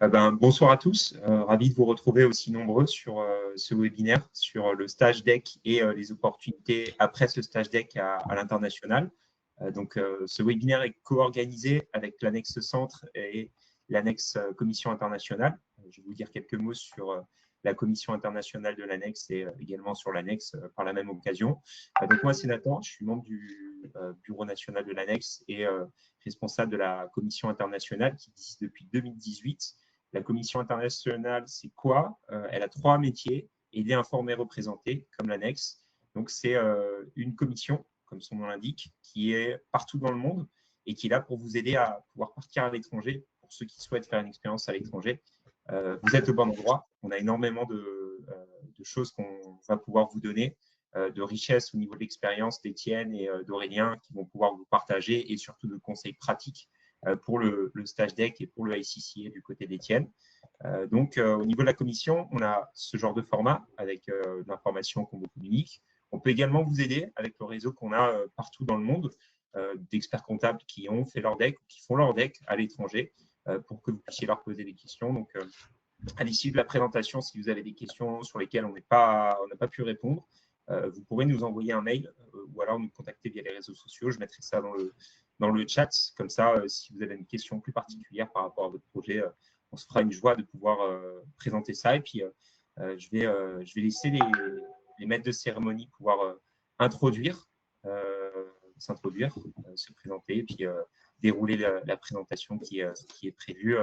Bonsoir à tous. Ravi de vous retrouver aussi nombreux sur ce webinaire sur le stage DEC et les opportunités après ce stage DEC à l'international. Ce webinaire est co-organisé avec l'annexe Centre et l'annexe Commission internationale. Je vais vous dire quelques mots sur la Commission internationale de l'annexe et également sur l'annexe par la même occasion. Moi, c'est Nathan, je suis membre du Bureau national de l'annexe et responsable de la Commission internationale qui existe depuis 2018. La Commission internationale, c'est quoi? Elle a 3 métiers: aider, informer, représenter, comme l'annexe. Donc, c'est une commission, comme son nom l'indique, qui est partout dans le monde et qui est là pour vous aider à pouvoir partir à l'étranger, pour ceux qui souhaitent faire une expérience à l'étranger. Vous êtes au bon endroit. On a énormément de choses qu'on va pouvoir vous donner, de richesses au niveau de l'expérience d'Étienne et d'Aurélien qui vont pouvoir vous partager et surtout de conseils pratiques pour le stage DEC et pour le ICCA du côté d'Étienne. Au niveau de la commission, on a ce genre de format avec de l'information qu'on vous communique. On peut également vous aider avec le réseau qu'on a partout dans le monde d'experts comptables qui ont fait leur DEC ou qui font leur DEC à l'étranger pour que vous puissiez leur poser des questions. À l'issue de la présentation, si vous avez des questions sur lesquelles on n'a pas pu répondre, vous pourrez nous envoyer un mail ou alors nous contacter via les réseaux sociaux. Je mettrai ça dans le chat. Comme ça, si vous avez une question plus particulière par rapport à votre projet, on se fera une joie de pouvoir présenter ça. Et puis, je vais laisser les maîtres de cérémonie pouvoir s'introduire, se présenter et puis dérouler la présentation qui est prévue.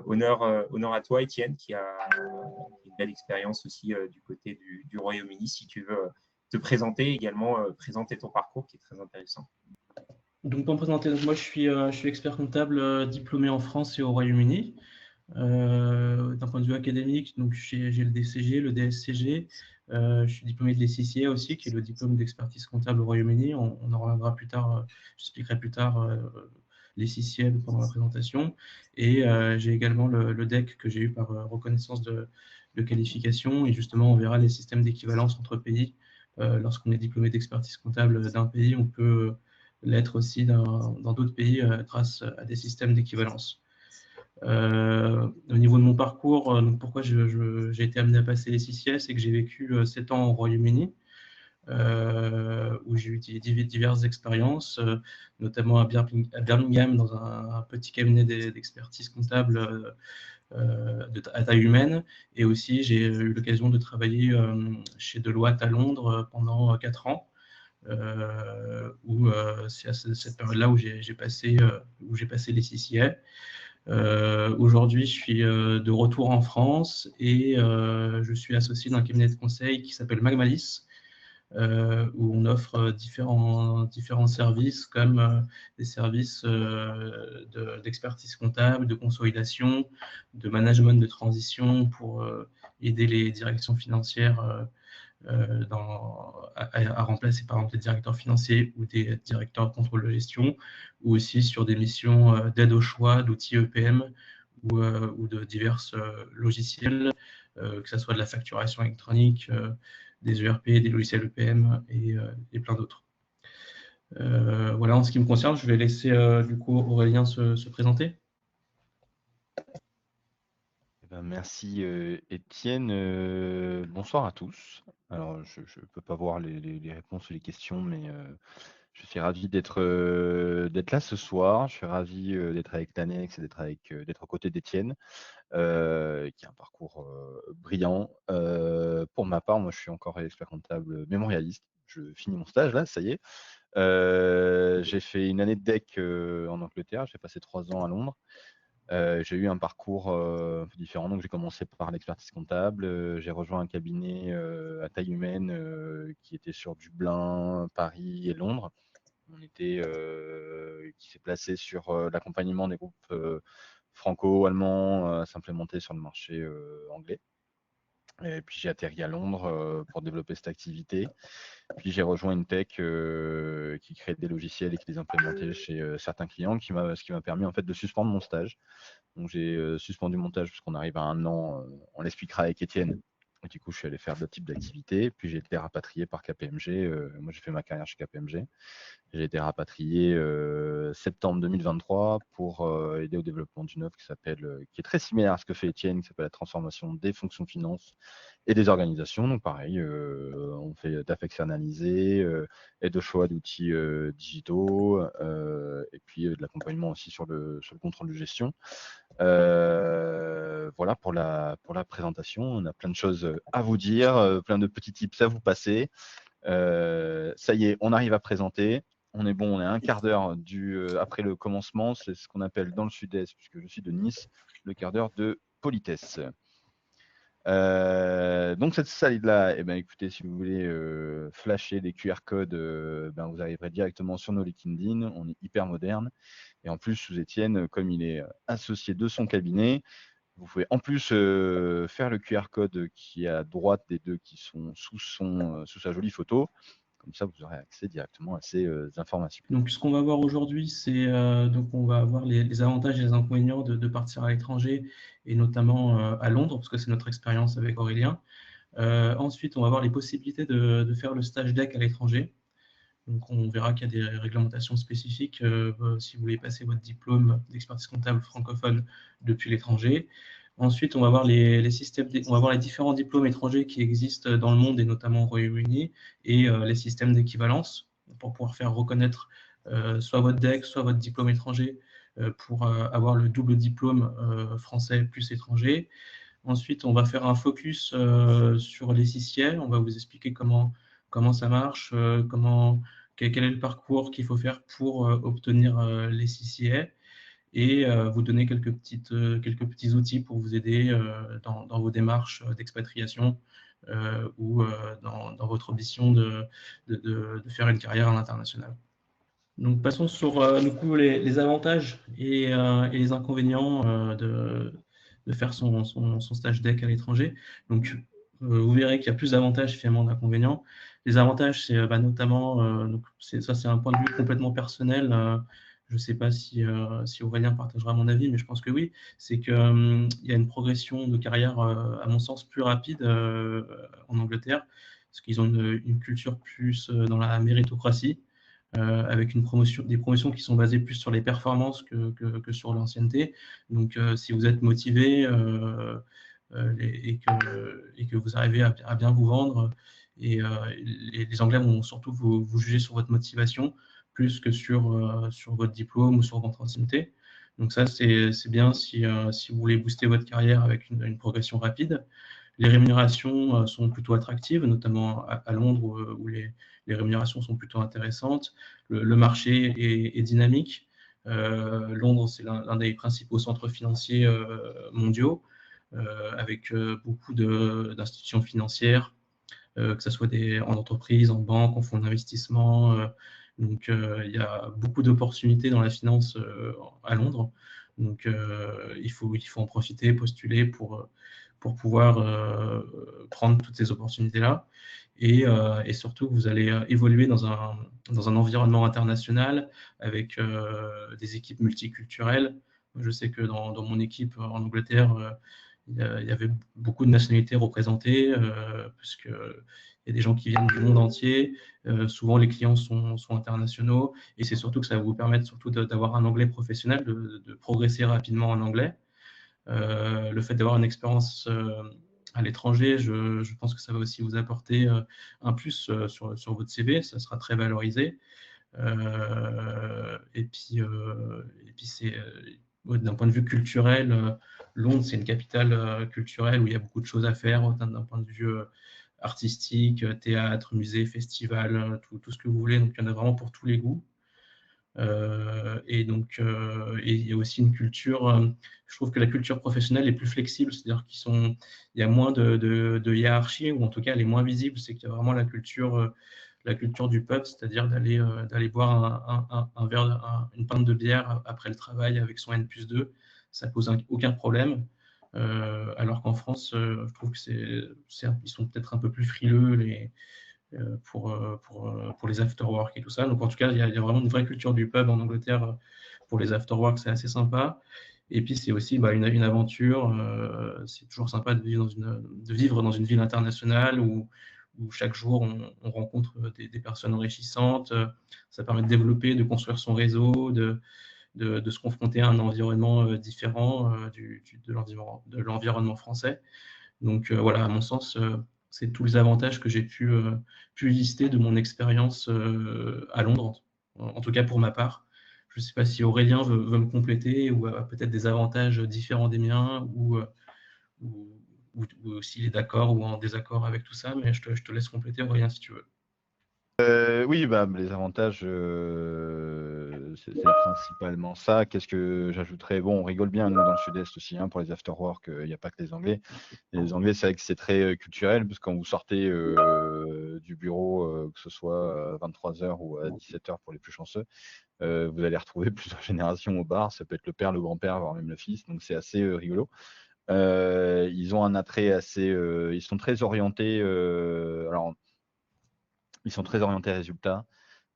Honneur à toi, Étienne, qui a une belle expérience aussi du côté du Royaume-Uni. Si tu veux te présenter également, présenter ton parcours qui est très intéressant. Donc, pour me présenter, moi je suis expert comptable diplômé en France et au Royaume-Uni. D'un point de vue académique, donc j'ai le DCG, le DSCG. Je suis diplômé de l'ICCA aussi, qui est le diplôme d'expertise comptable au Royaume-Uni. On en reviendra plus tard, j'expliquerai plus tard l'ICCA pendant la présentation. Et j'ai également le DEC que j'ai eu par reconnaissance de qualification. Et justement, on verra les systèmes d'équivalence entre pays. Lorsqu'on est diplômé d'expertise comptable d'un pays, on peut l'être aussi dans d'autres pays grâce à des systèmes d'équivalence. Au niveau de mon parcours, donc pourquoi j'ai été amené à passer les CCS, c'est que j'ai vécu 7 ans au Royaume-Uni, où j'ai eu diverses expériences, notamment à Birmingham, dans un petit cabinet d'expertise comptable à taille humaine. Et aussi, j'ai eu l'occasion de travailler chez Deloitte à Londres pendant 4 ans. C'est à cette période-là où j'ai passé les CCA. Aujourd'hui, je suis de retour en France et je suis associé d'un cabinet de conseil qui s'appelle Magmalis, où on offre différents services comme des services d'expertise comptable, de consolidation, de management de transition pour aider les directions financières à remplacer par exemple des directeurs financiers ou des directeurs de contrôle de gestion, ou aussi sur des missions d'aide au choix d'outils EPM ou de divers logiciels, que ce soit de la facturation électronique, des ERP, des logiciels EPM et plein d'autres. Voilà, en ce qui me concerne, je vais laisser du coup Aurélien se présenter. Merci Étienne. Bonsoir à tous. Alors, je ne peux pas voir les réponses ou les questions, mais je suis ravi d'être là ce soir. Je suis ravi d'être avec l'annexe et d'être aux côtés d'Étienne, qui a un parcours brillant. Pour ma part, moi, je suis encore expert comptable mémorialiste. Je finis mon stage là, ça y est. J'ai fait une année de DEC en Angleterre. J'ai passé 3 ans à Londres. J'ai eu un parcours un peu différent. Donc, j'ai commencé par l'expertise comptable. J'ai rejoint un cabinet à taille humaine qui était sur Dublin, Paris et Londres. Qui s'est placé sur l'accompagnement des groupes franco-allemands à s'implémenter sur le marché anglais. Et puis j'ai atterri à Londres pour développer cette activité. Puis j'ai rejoint une tech qui crée des logiciels et qui les implémentait chez certains clients, ce qui m'a permis en fait de suspendre mon stage. Donc j'ai suspendu mon stage puisqu'on arrive à 1 an, on l'expliquera avec Étienne, Et du coup, je suis allé faire d'autres types d'activités. Puis j'ai été rapatrié par KPMG. Moi, j'ai fait ma carrière chez KPMG. J'ai été rapatrié septembre 2023 pour aider au développement d'une offre qui est très similaire à ce que fait Étienne, qui s'appelle la transformation des fonctions finance et des organisations. Donc pareil, on fait DAF externalisé, aide au choix d'outils digitaux, et puis de l'accompagnement aussi sur le contrôle de gestion. Voilà pour la présentation. On a plein de choses à vous dire, plein de petits tips à vous passer. Ça y est, on arrive à présenter. On est bon, on est à un quart d'heure après le commencement. C'est ce qu'on appelle dans le sud-est, puisque je suis de Nice, le quart d'heure de politesse. Donc cette slide-là, eh ben, écoutez, si vous voulez flasher des QR codes, vous arriverez directement sur nos LinkedIn. On est hyper moderne. Et en plus, sous Étienne, comme il est associé de son cabinet, vous pouvez en plus faire le QR code qui est à droite des deux qui sont sous sa jolie photo. Comme ça, vous aurez accès directement à ces informations. Donc, ce qu'on va voir aujourd'hui, c'est donc on va voir les avantages et les inconvénients de partir à l'étranger, et notamment à Londres, parce que c'est notre expérience avec Aurélien. Ensuite, on va voir les possibilités de faire le stage DEC à l'étranger. Donc, on verra qu'il y a des réglementations spécifiques si vous voulez passer votre diplôme d'expertise comptable francophone depuis l'étranger. Ensuite, on va voir les différents diplômes étrangers qui existent dans le monde, et notamment au Royaume-Uni, et les systèmes d'équivalence pour pouvoir faire reconnaître soit votre DEC, soit votre diplôme étranger pour avoir le double diplôme français plus étranger. Ensuite, on va faire un focus sur les CCI. On va vous expliquer comment ça marche, quel est le parcours qu'il faut faire pour obtenir les CCI, et vous donner quelques petits outils pour vous aider dans vos démarches d'expatriation ou dans votre ambition de faire une carrière à l'international. Donc, passons sur du coup, les avantages et les inconvénients de faire son stage DEC à l'étranger. Donc, vous verrez qu'il y a plus d'avantages finalement d'inconvénients. Les avantages, c'est notamment, donc ça c'est un point de vue complètement personnel. Je ne sais pas si Aurélien partagera mon avis, mais je pense que oui. C'est qu'il y a une progression de carrière, à mon sens, plus rapide en Angleterre, parce qu'ils ont une culture plus dans la méritocratie. Avec des promotions qui sont basées plus sur les performances que sur l'ancienneté. Donc, si vous êtes motivé et que vous arrivez à bien vous vendre, et les Anglais vont surtout vous juger sur votre motivation plus que sur votre diplôme ou sur votre ancienneté. Donc ça, c'est bien si vous voulez booster votre carrière avec une progression rapide. Les rémunérations sont plutôt attractives, notamment à Londres, où les rémunérations sont plutôt intéressantes. Le marché est dynamique. Londres, c'est l'un des principaux centres financiers mondiaux, avec beaucoup d'institutions financières, que ce soit en entreprise, en banque, en fonds d'investissement. Donc, il y a beaucoup d'opportunités dans la finance à Londres. Donc, il faut en profiter, postuler pour pouvoir prendre toutes ces opportunités-là. Et surtout, vous allez évoluer dans un environnement international avec des équipes multiculturelles. Je sais que dans mon équipe en Angleterre, il y avait beaucoup de nationalités représentées, puisque il y a des gens qui viennent du monde entier. Souvent, les clients sont internationaux, et c'est surtout que ça va vous permettre surtout d'avoir un anglais professionnel, de progresser rapidement en anglais. Le fait d'avoir une expérience à l'étranger, je pense que ça va aussi vous apporter un plus sur votre CV. Ça sera très valorisé. Et puis c'est d'un point de vue culturel, Londres, c'est une capitale culturelle où il y a beaucoup de choses à faire, d'un point de vue artistique, théâtre, musée, festival, tout ce que vous voulez. Donc, il y en a vraiment pour tous les goûts. Et donc, et il y a aussi une culture, je trouve que la culture professionnelle est plus flexible, c'est-à-dire il y a moins de hiérarchie, ou en tout cas, elle est moins visible. C'est qu'il y a vraiment la culture du pub, c'est-à-dire d'aller boire un verre, une pinte de bière après le travail avec son N+2. Ça pose aucun problème. Alors qu'en France, je trouve ils sont peut-être un peu plus frileux pour les after-work et tout ça. Donc en tout cas, il y a vraiment une vraie culture du pub en Angleterre pour les after-work, c'est assez sympa. Et puis, c'est aussi une aventure. C'est toujours sympa de vivre dans une ville internationale où chaque jour, on rencontre des personnes enrichissantes. Ça permet de développer, de construire son réseau, de se confronter à un environnement différent de l'environnement français. Donc voilà, à mon sens, c'est tous les avantages que j'ai pu lister de mon expérience à Londres, en tout cas pour ma part. Je ne sais pas si Aurélien veut me compléter ou a peut-être des avantages différents des miens ou s'il est d'accord ou en désaccord avec tout ça, mais je te laisse compléter, Aurélien, si tu veux. Oui, bah, les avantages, c'est principalement ça. Qu'est-ce que j'ajouterais? Bon, on rigole bien, nous, dans le Sud-Est aussi, hein, pour les after-work, il n'y a pas que les Anglais. Et les Anglais, c'est vrai que c'est très culturel, parce que quand vous sortez du bureau, que ce soit à 23h ou à 17h pour les plus chanceux, vous allez retrouver plusieurs générations au bar. Ça peut être le père, le grand-père, voire même le fils. Donc, c'est assez rigolo. Ils ont un attrait assez... ils sont très orientés... alors, ils sont très orientés résultats,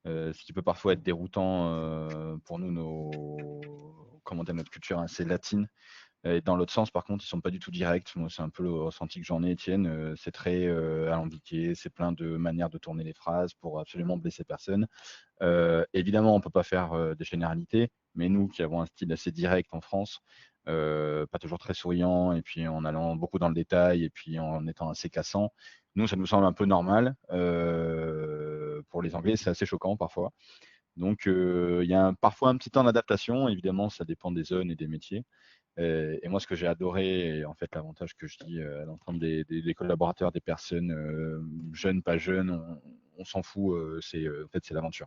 ce qui peut parfois être déroutant pour nous, notre culture assez latine. Et dans l'autre sens, par contre, ils sont pas du tout directs. Moi, c'est un peu le ressenti que j'en ai, Étienne. C'est très alambiqué, c'est plein de manières de tourner les phrases pour absolument blesser personne. Évidemment, on peut pas faire des généralités, mais nous qui avons un style assez direct en France, pas toujours très souriant, et puis en allant beaucoup dans le détail, et puis en étant assez cassant, nous, ça nous semble un peu normal. Pour les Anglais, c'est assez choquant parfois. Donc, il y a parfois un petit temps d'adaptation. Évidemment, ça dépend des zones et des métiers. Et moi, ce que j'ai adoré, et en fait, l'avantage que je dis à l'ensemble des collaborateurs, des personnes jeunes, pas jeunes, on s'en fout. En fait, c'est l'aventure.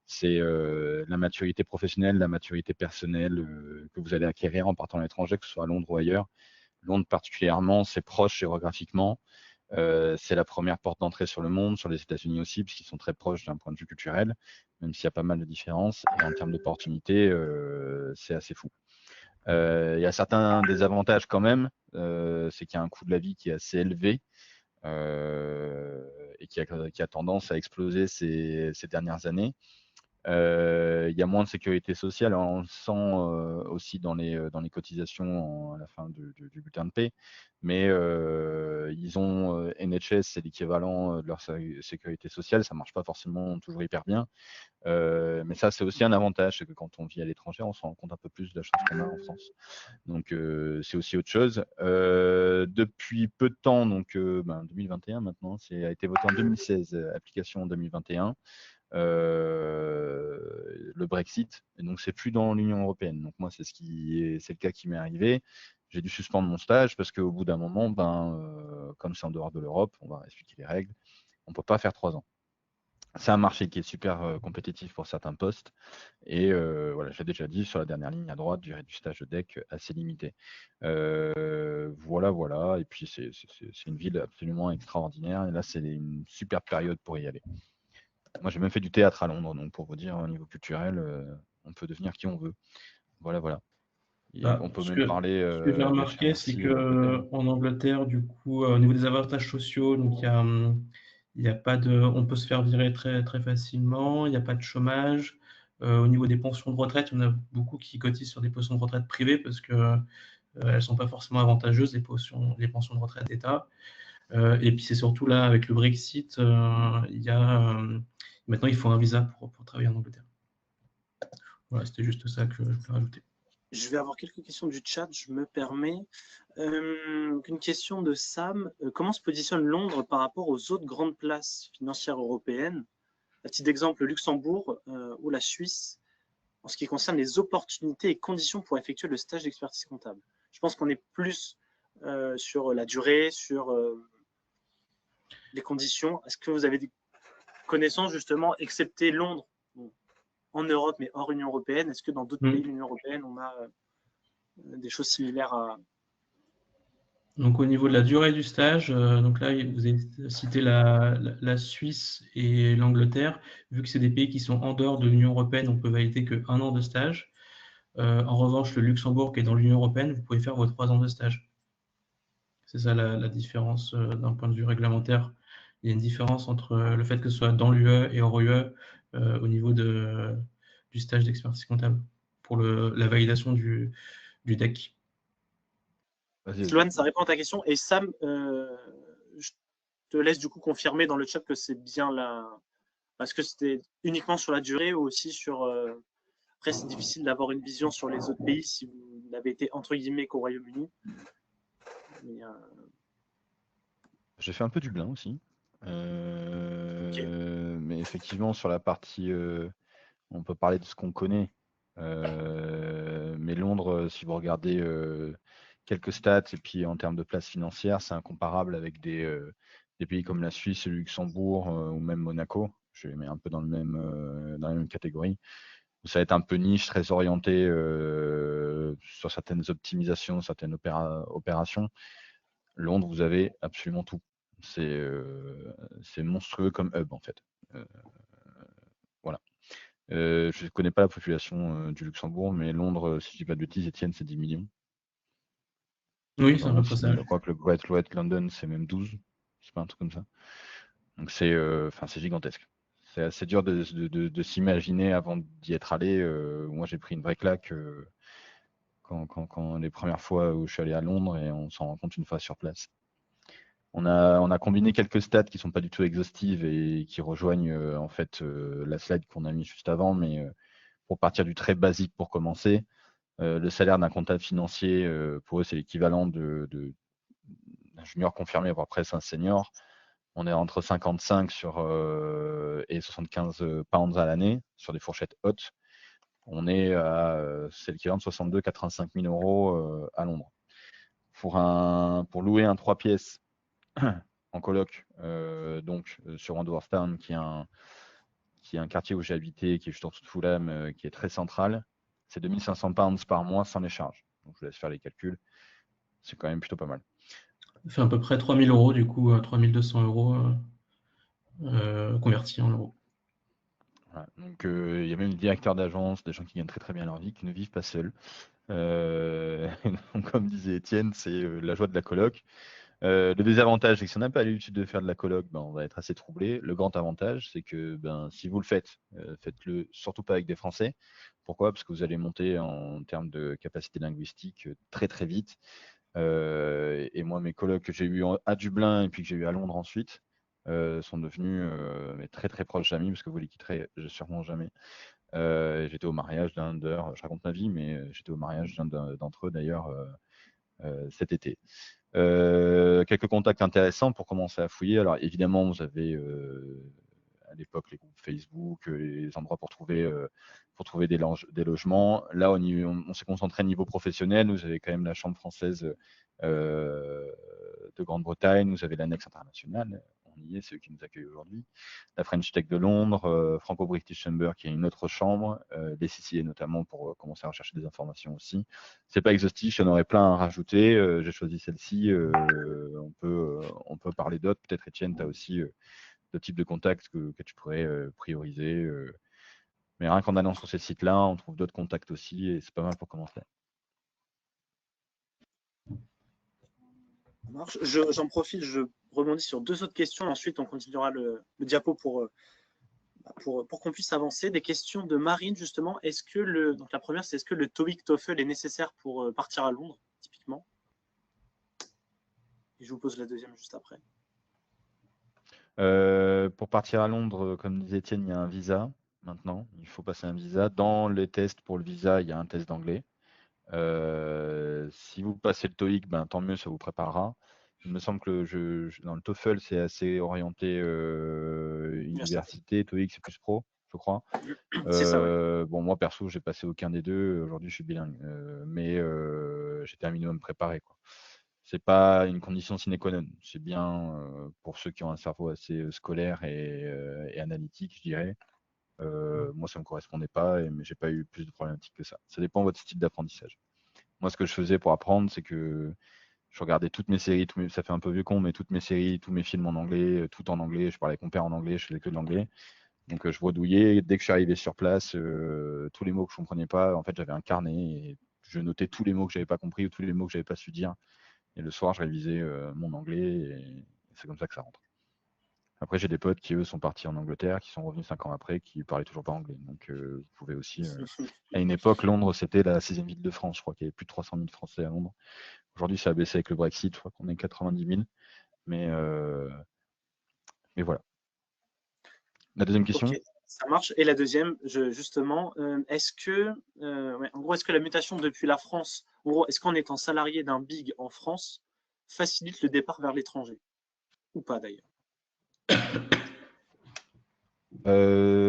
C'est la maturité professionnelle, la maturité personnelle que vous allez acquérir en partant à l'étranger, que ce soit à Londres ou ailleurs. Londres particulièrement, c'est proche géographiquement. C'est la première porte d'entrée sur le monde, sur les États-Unis aussi, puisqu'ils sont très proches d'un point de vue culturel, même s'il y a pas mal de différences. Et en termes d'opportunités, c'est assez fou. Il y a certains désavantages quand même, c'est qu'il y a un coût de la vie qui est assez élevé et qui a tendance à exploser ces dernières années. Il y a moins de sécurité sociale, on le sent aussi dans les cotisations à la fin du bulletin de paie, mais ils ont NHS, c'est l'équivalent de leur sécurité sociale, ça marche pas forcément toujours hyper bien, mais ça c'est aussi un avantage, c'est que quand on vit à l'étranger, on se rend compte un peu plus de la chance qu'on a en France. Donc c'est aussi autre chose. Depuis peu de temps, donc 2021 maintenant, a été voté en 2016, application en 2021. Le Brexit, et donc c'est plus dans l'Union européenne. Donc moi, c'est le cas qui m'est arrivé. J'ai dû suspendre mon stage parce qu'au bout d'un moment, comme c'est en dehors de l'Europe, on va expliquer les règles, on peut pas faire 3 ans. C'est un marché qui est super compétitif pour certains postes. Et voilà, j'ai déjà dit, sur la dernière ligne à droite, durée du stage de DEC assez limitée. Voilà. Et puis, c'est une ville absolument extraordinaire. Et là, c'est une super période pour y aller. Moi, j'ai même fait du théâtre à Londres, donc pour vous dire, au niveau culturel, on peut devenir qui on veut. Voilà. Et on peut même parler ce que j'ai remarqué, c'est qu'en Angleterre, du coup, au niveau des avantages sociaux, donc il y a pas de, on peut se faire virer très, très facilement, il n'y a pas de chômage. Au niveau des pensions de retraite, on a beaucoup qui cotisent sur des pensions de retraite privées parce que elles ne sont pas forcément avantageuses, les pensions de retraite d'État. Et puis c'est surtout là, avec le Brexit, maintenant il faut un visa pour travailler en Angleterre. Voilà, c'était juste ça que je voulais rajouter. Je vais avoir quelques questions du chat, je me permets. Une question de Sam. Comment se positionne Londres par rapport aux autres grandes places financières européennes? À titre d'exemple, le Luxembourg ou la Suisse, en ce qui concerne les opportunités et conditions pour effectuer le stage d'expertise comptable. Je pense qu'on est plus sur la durée, sur les conditions. Est-ce que vous avez des connaissances justement, excepté Londres, en Europe mais hors Union européenne? Est-ce que dans d'autres pays de l'Union européenne, on a des choses similaires à... Donc au niveau de la durée du stage, donc là vous avez cité la Suisse et l'Angleterre. Vu que c'est des pays qui sont en dehors de l'Union européenne, on peut valider que 1 an de stage. En revanche, le Luxembourg qui est dans l'Union européenne, vous pouvez faire vos 3 ans de stage. C'est ça la différence d'un point de vue réglementaire. Il y a une différence entre le fait que ce soit dans l'UE et hors UE au niveau du stage d'expertise comptable pour la validation du du deck. Vas-y, vas-y. Sloan, ça répond à ta question. Et Sam, je te laisse du coup confirmer dans le chat que c'est bien là. Parce que c'était uniquement sur la durée ou aussi sur. Après, c'est difficile d'avoir une vision sur les autres pays si vous n'avez été entre guillemets qu'au Royaume-Uni. Mais, J'ai fait un peu Dublin aussi. Mais effectivement, sur la partie, on peut parler de ce qu'on connaît. Mais Londres, si vous regardez quelques stats, et puis en termes de place financière, c'est incomparable avec des pays comme la Suisse, le Luxembourg ou même Monaco. Je les mets un peu dans la même catégorie. Ça va être un peu niche, très orienté sur certaines optimisations, certaines opérations. Londres, vous avez absolument tout. C'est monstrueux comme hub en fait. Voilà. Je ne connais pas la population du Luxembourg, mais Londres, si je dis pas de bêtises, Étienne, c'est 10 millions. Oui, c'est à peu près ça. Je crois que le Great London, c'est même 12. C'est pas un truc comme ça. Donc c'est gigantesque. C'est assez dur de s'imaginer avant d'y être allé. Moi, j'ai pris une vraie claque quand les premières fois où je suis allé à Londres, et on s'en rend compte une fois sur place. On a combiné quelques stats qui sont pas du tout exhaustives et qui rejoignent en fait la slide qu'on a mis juste avant, mais pour partir du très basique pour commencer, le salaire d'un comptable financier, pour eux, c'est l'équivalent d'un junior confirmé, voire presque un senior. On est entre 55 et 75 pounds à l'année sur des fourchettes hautes. On est c'est l'équivalent de 62-85 000 euros à Londres. Pour louer un 3 pièces en coloc, sur Wandsworth Town, qui est un quartier où j'ai habité, qui est juste en dessous de Fulham, qui est très central, c'est 2500 pounds par mois sans les charges. Donc je vous laisse faire les calculs. C'est quand même plutôt pas mal. Ça fait à peu près 3 000 euros, du coup, 3 200 euros convertis en euros. Voilà. Donc il y a même des directeurs d'agence, des gens qui gagnent très très bien leur vie, qui ne vivent pas seuls. Donc, comme disait Étienne, c'est la joie de la coloc. Le désavantage, c'est que si on n'a pas l'habitude de faire de la coloc, on va être assez troublé. Le grand avantage, c'est que si vous le faites, faites-le surtout pas avec des Français. Pourquoi? Parce que vous allez monter en termes de capacité linguistique très très vite. Et moi, mes colocs que j'ai eu à Dublin et puis que j'ai eu à Londres ensuite sont devenus très très proches d'amis, parce que vous les quitterez sûrement jamais. J'étais au mariage d'un d'eux, je raconte ma vie, mais j'étais au mariage d'un d'entre eux d'ailleurs cet été. Quelques contacts intéressants pour commencer à fouiller. Alors évidemment, vous avez à l'époque les groupes Facebook, les endroits pour trouver des logements. Là, on s'est concentré au niveau professionnel. Vous avez quand même la Chambre française de Grande-Bretagne, vous avez l'annexe internationale, on y est, c'est eux qui nous accueillent aujourd'hui, la French Tech de Londres, Franco-British Chamber qui est une autre chambre, les CCA notamment pour commencer à rechercher des informations aussi. C'est pas exhaustif, il y en aurait plein à rajouter, j'ai choisi celle-ci, on peut parler d'autres, peut-être Étienne, tu as aussi d'autres types de contacts que tu pourrais prioriser, mais rien qu'en allant sur ces sites-là, on trouve d'autres contacts aussi et c'est pas mal pour commencer. J'en profite, je rebondis sur deux autres questions. Ensuite, on continuera le diapo pour qu'on puisse avancer. Des questions de Marine, justement. Donc la première, c'est est-ce que le TOEIC TOEFL est nécessaire pour partir à Londres, typiquement? Et je vous pose la deuxième juste après. Pour partir à Londres, comme disait Étienne, il y a un visa maintenant. Il faut passer un visa. Dans les tests pour le visa, il y a un test d'anglais. Si vous passez le TOEIC, tant mieux, ça vous préparera. Il me semble que dans le TOEFL, c'est assez orienté université. TOEIC, c'est plus pro, je crois. C'est ça, ouais. Bon, moi, perso, j'ai passé aucun des deux. Aujourd'hui, je suis bilingue. Mais j'étais un minimum préparé, quoi. C'est pas une condition sine qua non. C'est bien pour ceux qui ont un cerveau assez scolaire et analytique, je dirais. Moi, ça me correspondait pas, mais j'ai pas eu plus de problématiques que ça. Ça dépend de votre style d'apprentissage. Moi, ce que je faisais pour apprendre, c'est que je regardais toutes mes séries, ça fait un peu vieux con, mais toutes mes séries, tous mes films en anglais, tout en anglais. Je parlais avec mon père en anglais, je faisais que de l'anglais. Donc, je bredouillais. Dès que je suis arrivé sur place, tous les mots que je comprenais pas, en fait, j'avais un carnet et je notais tous les mots que j'avais pas compris ou tous les mots que j'avais pas su dire. Et le soir, je révisais mon anglais et c'est comme ça que ça rentre. Après, j'ai des potes qui, eux, sont partis en Angleterre, qui sont revenus 5 ans après, qui parlaient toujours pas anglais. Donc, vous pouvez aussi. À une époque, Londres, c'était la 6e ville de France. Je crois qu'il y avait plus de 300 000 Français à Londres. Aujourd'hui, ça a baissé avec le Brexit. Je crois qu'on est 90 000. Mais voilà. La deuxième question. Ok, ça marche. Et la deuxième, justement, est-ce que, en gros, est-ce que la mutation depuis la France, en gros, est-ce qu'en étant salarié d'un big en France, facilite le départ vers l'étranger? Ou pas d'ailleurs?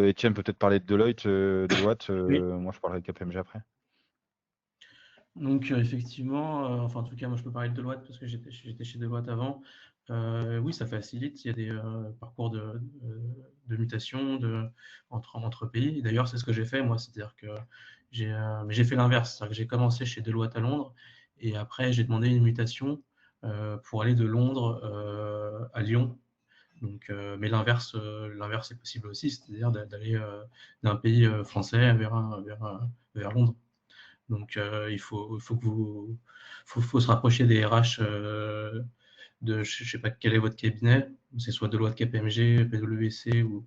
Étienne peut peut-être parler de Deloitte, Oui. moi, je parlerai de KPMG après. Donc effectivement, enfin en tout cas moi je peux parler de Deloitte parce que j'étais chez Deloitte avant. Oui, ça facilite, il y a des parcours de mutation entre pays. D'ailleurs, c'est ce que j'ai fait moi, c'est-à-dire que j'ai fait l'inverse, c'est-à-dire que j'ai commencé chez Deloitte à Londres et après j'ai demandé une mutation pour aller de Londres à Lyon. Donc, mais l'inverse est possible aussi, c'est-à-dire d'aller d'un pays français vers Londres. Donc, il faut se rapprocher des RH de, je ne sais pas quel est votre cabinet, c'est soit Deloitte, KPMG, PwC ou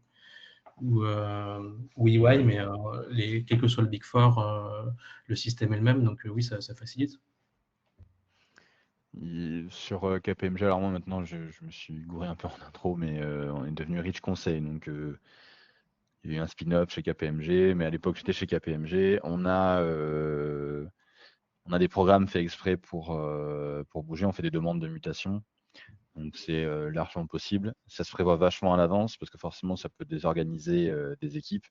EY, mais quel que soit le Big Four, le système est le même, donc oui, ça facilite. Sur KPMG, alors moi maintenant, je me suis gouré un peu en intro, mais on est devenu Rich Conseil, donc il y a eu un spin-off chez KPMG, mais à l'époque j'étais chez KPMG. On a des programmes faits exprès pour bouger, on fait des demandes de mutation. Donc c'est largement possible. Ça se prévoit vachement à l'avance parce que forcément ça peut désorganiser des équipes.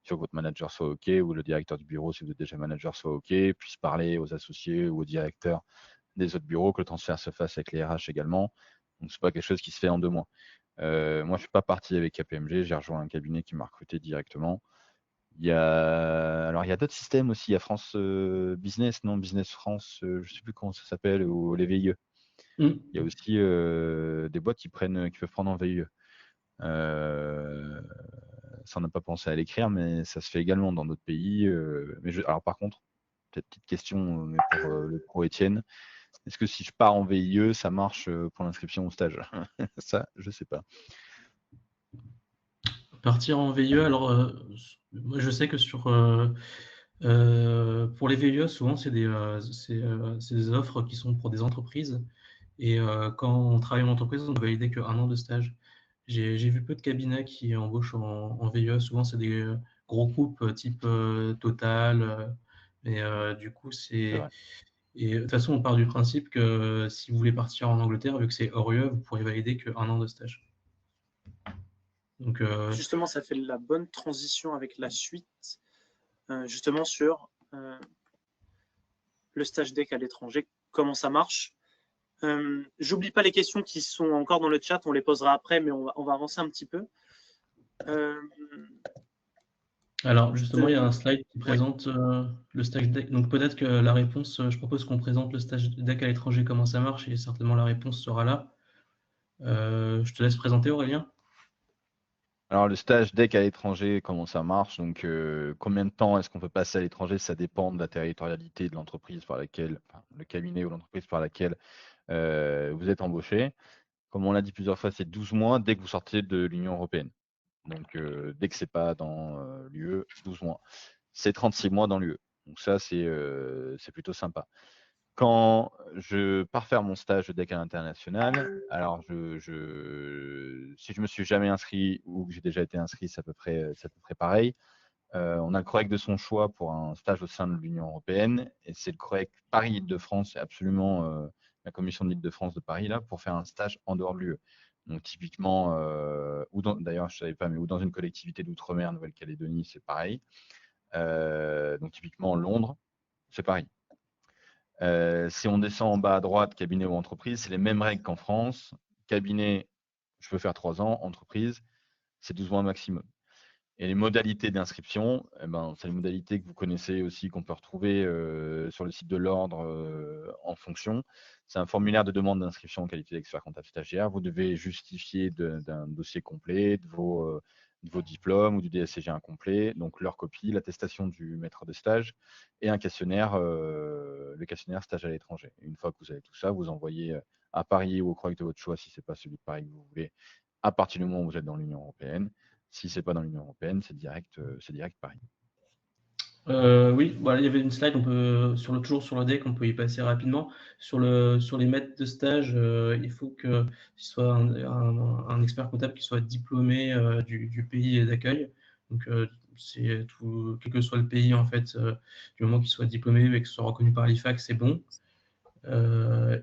Il faut que votre manager soit OK ou le directeur du bureau, si vous êtes déjà manager, soit OK, puisse parler aux associés ou aux directeurs des autres bureaux, que le transfert se fasse avec les RH également. Donc c'est pas quelque chose qui se fait en 2 mois. Moi je suis pas parti avec KPMG, j'ai rejoint un cabinet qui m'a recruté directement. Il y a d'autres systèmes aussi. Il y a France Business, non Business France, je sais plus comment ça s'appelle, ou les VIE. Il y a aussi des boîtes qui peuvent prendre en VIE. Ça, on n'a pas pensé à l'écrire, mais ça se fait également dans d'autres pays. Alors par contre, peut-être petite question mais pour le pro Étienne. Est-ce que si je pars en VIE, ça marche pour l'inscription au stage? Ça, je sais pas. Partir en VIE, alors moi je sais que pour les VIE, souvent c'est des offres qui sont pour des entreprises. Et quand on travaille en entreprise, on doit valider qu'un an de stage. J'ai vu peu de cabinets qui embauchent en VIE. Souvent, c'est des gros groupes type Total. Mais du coup, C'est vrai. Et de toute façon, on part du principe que si vous voulez partir en Angleterre, vu que c'est hors UE, vous pourrez valider qu'un an de stage. Donc, Justement, ça fait la bonne transition avec la suite, justement sur le stage DEC à l'étranger, comment ça marche. J'oublie pas les questions qui sont encore dans le chat, on les posera après, mais on va avancer un petit peu. Alors justement, il y a un slide qui présente le stage DEC. Donc peut-être que la réponse, je propose qu'on présente le stage DEC à l'étranger, comment ça marche, et certainement la réponse sera là. Je te laisse présenter, Aurélien. Alors le stage DEC à l'étranger, comment ça marche? Donc combien de temps est-ce qu'on peut passer à l'étranger? Ça dépend de la territorialité de l'entreprise par laquelle, enfin, le cabinet ou l'entreprise par laquelle vous êtes embauché. Comme on l'a dit plusieurs fois, c'est 12 mois dès que vous sortez de l'Union européenne. Donc dès que c'est pas dans l'UE, 12 mois. C'est 36 mois dans l'UE. Donc ça, c'est plutôt sympa. Quand je pars faire mon stage de DEC à l'international, alors si je me suis jamais inscrit ou que j'ai déjà été inscrit, c'est à peu près pareil. On a le CROEC de son choix pour un stage au sein de l'Union européenne et c'est le CROEC Paris-Île-de-France, c'est absolument la commission de l'Île-de-France de Paris là pour faire un stage en dehors de l'UE. Donc typiquement, d'ailleurs je savais pas, mais ou dans une collectivité d'outre-mer, Nouvelle-Calédonie, c'est pareil. Donc typiquement Londres, c'est pareil. Si on descend en bas à droite, cabinet ou entreprise, c'est les mêmes règles qu'en France. Cabinet, je peux faire 3 ans. Entreprise, c'est 12 mois maximum. Et les modalités d'inscription, c'est les modalités que vous connaissez aussi, qu'on peut retrouver sur le site de l'ordre en fonction. C'est un formulaire de demande d'inscription en qualité d'expert comptable stagiaire. Vous devez justifier d'un dossier complet, de vos diplômes ou du DSCG incomplet, donc leur copie, l'attestation du maître de stage et un questionnaire, le questionnaire stage à l'étranger. Une fois que vous avez tout ça, vous envoyez à Paris ou au CROEC de votre choix, si ce n'est pas celui de Paris que vous voulez, à partir du moment où vous êtes dans l'Union européenne. Si ce n'est pas dans l'Union européenne, c'est direct Paris. Oui, voilà, il y avait une slide, toujours sur le deck, on peut y passer rapidement. Sur les maîtres de stage, il faut que ce soit un expert comptable qui soit diplômé du pays d'accueil. Donc, c'est tout, quel que soit le pays, en fait, du moment qu'il soit diplômé et que ce soit reconnu par l'IFAC, c'est bon.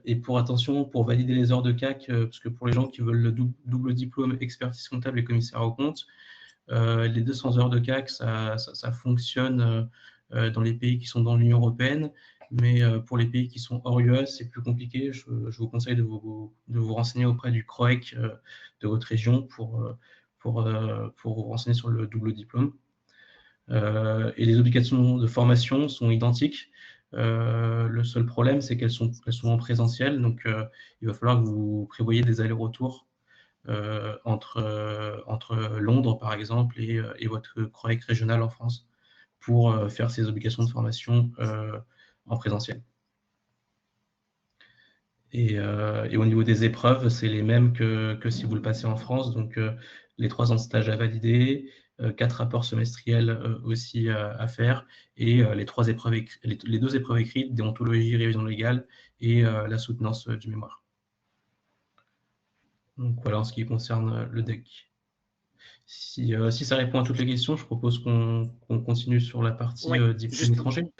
Et pour valider les heures de CAC, parce que pour les gens qui veulent le double diplôme expertise comptable et commissaire aux comptes, les 200 heures de CAC, ça fonctionne dans les pays qui sont dans l'Union européenne, mais pour les pays qui sont hors UE, c'est plus compliqué. Je vous conseille de vous renseigner auprès du CROEC de votre région pour vous renseigner sur le double diplôme. Et les obligations de formation sont identiques. Le seul problème, c'est qu'elles sont en présentiel, donc il va falloir que vous prévoyiez des allers-retours entre Londres, par exemple, et votre CROEC régional en France pour faire ces obligations de formation en présentiel. Et au niveau des épreuves, c'est les mêmes que si vous le passez en France. Donc, les 3 ans de stage à valider, 4 rapports semestriels aussi à faire, et les 2 épreuves écrites, déontologie, révision légale, et la soutenance du mémoire. Donc voilà en ce qui concerne le DEC. Si ça répond à toutes les questions, je propose qu'on continue sur la partie diplôme étranger.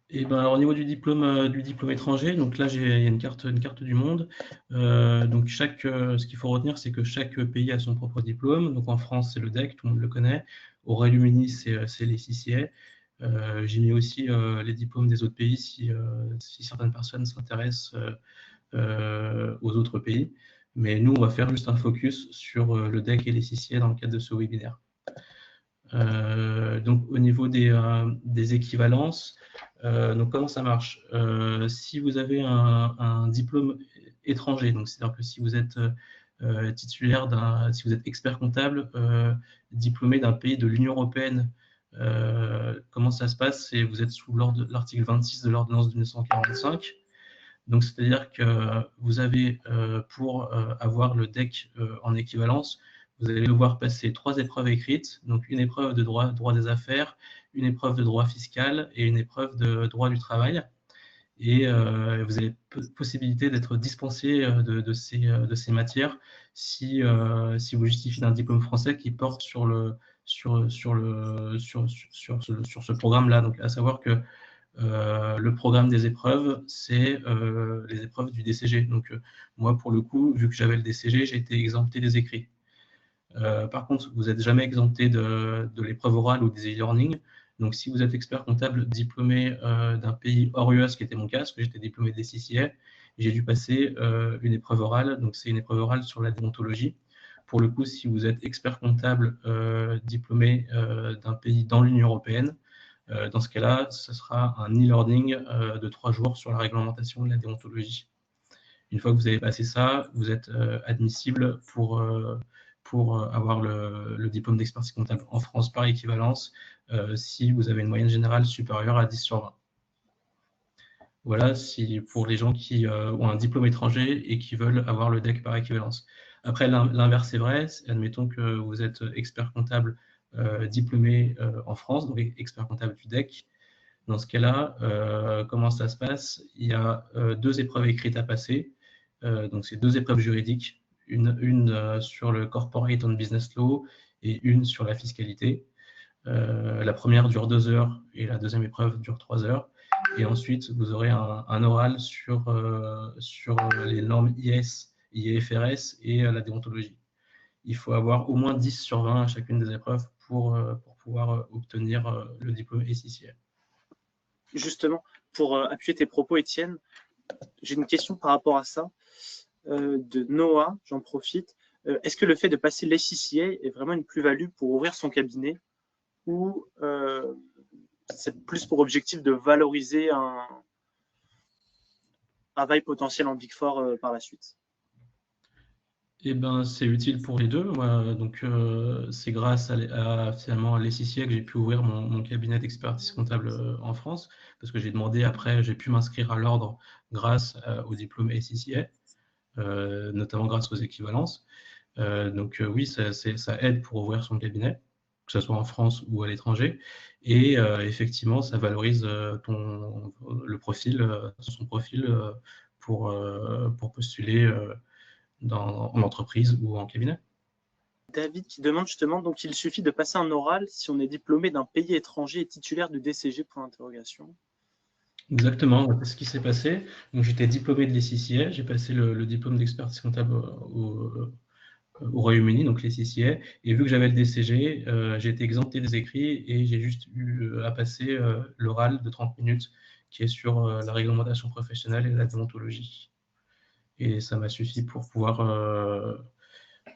Et ben, alors, au niveau du diplôme étranger, donc là, il y a une carte du monde. Donc, ce qu'il faut retenir, c'est que chaque pays a son propre diplôme. Donc, en France, c'est le DEC, tout le monde le connaît. Au Royaume-Uni, c'est les CCA. J'ai mis aussi les diplômes des autres pays si certaines personnes s'intéressent aux autres pays. Mais nous, on va faire juste un focus sur le DEC et les CCA dans le cadre de ce webinaire. Donc, au niveau des équivalences, donc comment ça marche? Si vous avez un diplôme étranger, donc c'est-à-dire que si vous êtes si vous êtes expert comptable diplômé d'un pays de l'Union européenne, comment ça se passe? Vous êtes sous l'article 26 de l'ordonnance de 1945. Donc, c'est-à-dire que vous avez, pour avoir le DEC en équivalence, vous allez devoir passer 3 épreuves écrites, donc une épreuve de droit des affaires, une épreuve de droit fiscal et une épreuve de droit du travail. Et vous avez possibilité d'être dispensé de ces matières si vous justifiez d'un diplôme français qui porte sur ce programme-là. Donc, à savoir que le programme des épreuves, c'est les épreuves du DCG. Donc, moi, pour le coup, vu que j'avais le DCG, j'ai été exempté des écrits. Par contre, vous n'êtes jamais exempté de l'épreuve orale ou des e-learning. Donc, si vous êtes expert comptable diplômé d'un pays hors UE, ce qui était mon cas, parce que j'étais diplômé des CCA, j'ai dû passer une épreuve orale. Donc, c'est une épreuve orale sur la déontologie. Pour le coup, si vous êtes expert comptable diplômé d'un pays dans l'Union européenne, dans ce cas-là, ce sera un e-learning de 3 jours sur la réglementation de la déontologie. Une fois que vous avez passé ça, vous êtes admissible pour avoir le diplôme d'expertise comptable en France par équivalence si vous avez une moyenne générale supérieure à 10 sur 20. Voilà, pour les gens qui ont un diplôme étranger et qui veulent avoir le DEC par équivalence. Après, l'inverse est vrai. Admettons que vous êtes expert comptable diplômé en France, donc expert comptable du DEC. Dans ce cas-là, comment ça se passe? Il y a 2 épreuves écrites à passer. Donc, c'est 2 épreuves juridiques, une sur le Corporate and Business Law et une sur la fiscalité. La première dure 2 heures et la deuxième épreuve dure 3 heures. Et ensuite, vous aurez un oral sur les normes IS, IFRS et la déontologie. Il faut avoir au moins 10 sur 20 à chacune des épreuves pour pouvoir obtenir le diplôme SCCA. Justement, pour appuyer tes propos, Étienne, j'ai une question par rapport à ça. De Noah, j'en profite. Est-ce que le fait de passer l'SCCA est vraiment une plus-value pour ouvrir son cabinet ou c'est plus pour objectif de valoriser un travail potentiel en Big Four par la suite? Eh ben, c'est utile pour les deux. Moi, donc, c'est grâce finalement à l'SCCA que j'ai pu ouvrir mon cabinet d'expertise comptable en France, parce que j'ai demandé après, j'ai pu m'inscrire à l'ordre grâce au diplôme SCCA, notamment grâce aux équivalences. Donc oui, ça aide pour ouvrir son cabinet, que ce soit en France ou à l'étranger. Et effectivement, ça valorise le profil, son profil pour postuler en entreprise ou en cabinet. David qui demande justement, donc il suffit de passer un oral si on est diplômé d'un pays étranger et titulaire du DCG, point d'interrogation. Exactement, c'est ce qui s'est passé. Donc j'étais diplômé de l'ECCA, j'ai passé le diplôme d'expertise comptable au Royaume-Uni, donc l'ECCA, et vu que j'avais le DCG, j'ai été exempté des écrits et j'ai juste eu à passer l'oral de 30 minutes qui est sur la réglementation professionnelle et la déontologie. Et ça m'a suffi pour pouvoir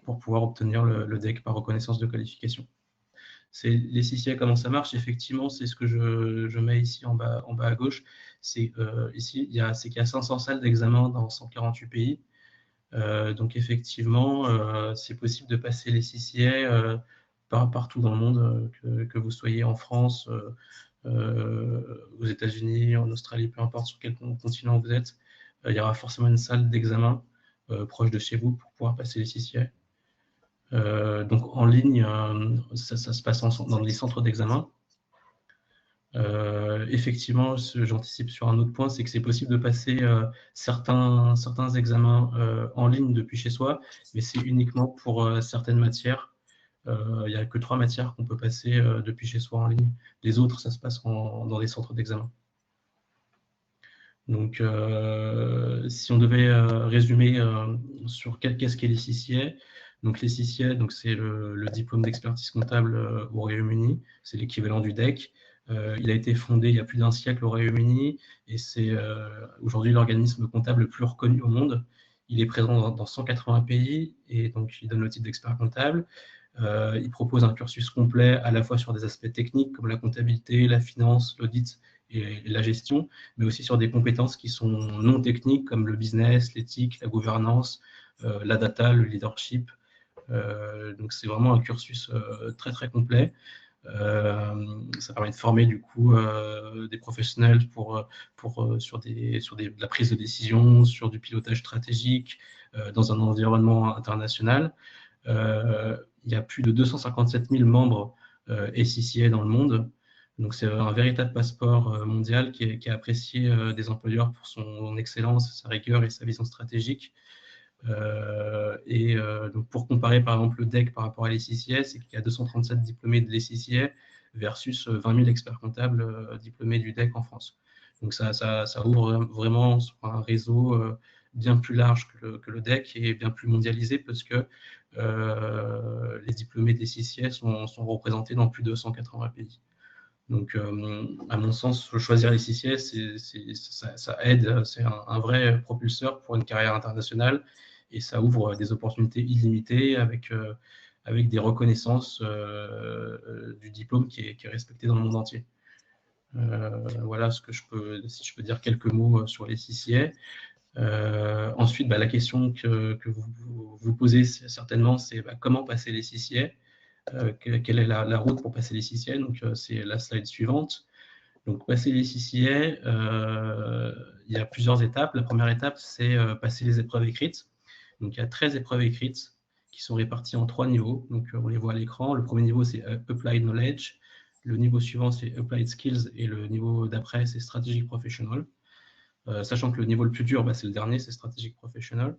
obtenir le DEC par reconnaissance de qualification. Les CCA, comment ça marche? Effectivement, c'est ce que je mets ici en bas à gauche. C'est ici, il y a 500 salles d'examen dans 148 pays. Donc effectivement, c'est possible de passer les CCA partout dans le monde, que vous soyez en France, aux États-Unis, en Australie, peu importe sur quel continent vous êtes, il y aura forcément une salle d'examen proche de chez vous pour pouvoir passer les CCA. Donc en ligne, ça se passe dans les centres d'examen. Effectivement, j'anticipe sur un autre point, c'est que c'est possible de passer certains examens en ligne depuis chez soi, mais c'est uniquement pour certaines matières. Il n'y a que 3 matières qu'on peut passer depuis chez soi en ligne. Les autres, ça se passe dans des centres d'examen. Donc, si on devait résumer sur qu'est-ce qu'est les CCA, donc les CCA, c'est le diplôme d'expertise comptable au Royaume-Uni, c'est l'équivalent du DEC. Il a été fondé il y a plus d'1 siècle au Royaume-Uni et c'est aujourd'hui l'organisme comptable le plus reconnu au monde. Il est présent dans 180 pays et donc il donne le titre d'expert comptable. Il propose un cursus complet à la fois sur des aspects techniques comme la comptabilité, la finance, l'audit et la gestion, mais aussi sur des compétences qui sont non techniques comme le business, l'éthique, la gouvernance, la data, le leadership. Donc c'est vraiment un cursus très très complet. Ça permet de former du coup des professionnels sur la prise de décision, sur du pilotage stratégique dans un environnement international. Il y a plus de 257 000 membres SCCA dans le monde. Donc c'est un véritable passeport mondial qui est apprécié des employeurs pour son excellence, sa rigueur et sa vision stratégique. Donc pour comparer par exemple le DEC par rapport à l'ECCA, c'est qu'il y a 237 diplômés de l'ECCA versus 20 000 experts comptables diplômés du DEC en France. Donc ça ouvre vraiment sur un réseau bien plus large que le DEC et bien plus mondialisé parce que les diplômés des CCA sont représentés dans plus de 180 pays. Donc, à mon sens, choisir les CCA, ça aide, c'est un vrai propulseur pour une carrière internationale et ça ouvre des opportunités illimitées avec des reconnaissances du diplôme qui est respecté dans le monde entier. Voilà si je peux dire quelques mots sur les CCA. Ensuite, la question que vous posez certainement, c'est comment passer les CCA, quelle est la route pour passer les CCA. Donc, c'est la slide suivante. Donc, passer les CCA, il y a plusieurs étapes. La première étape, c'est passer les épreuves écrites. Donc, il y a 13 épreuves écrites qui sont réparties en 3 niveaux. Donc, on les voit à l'écran. Le premier niveau, c'est Applied Knowledge. Le niveau suivant, c'est Applied Skills. Et le niveau d'après, c'est Strategic Professional. Sachant que le niveau le plus dur, c'est le dernier, c'est Strategic Professional.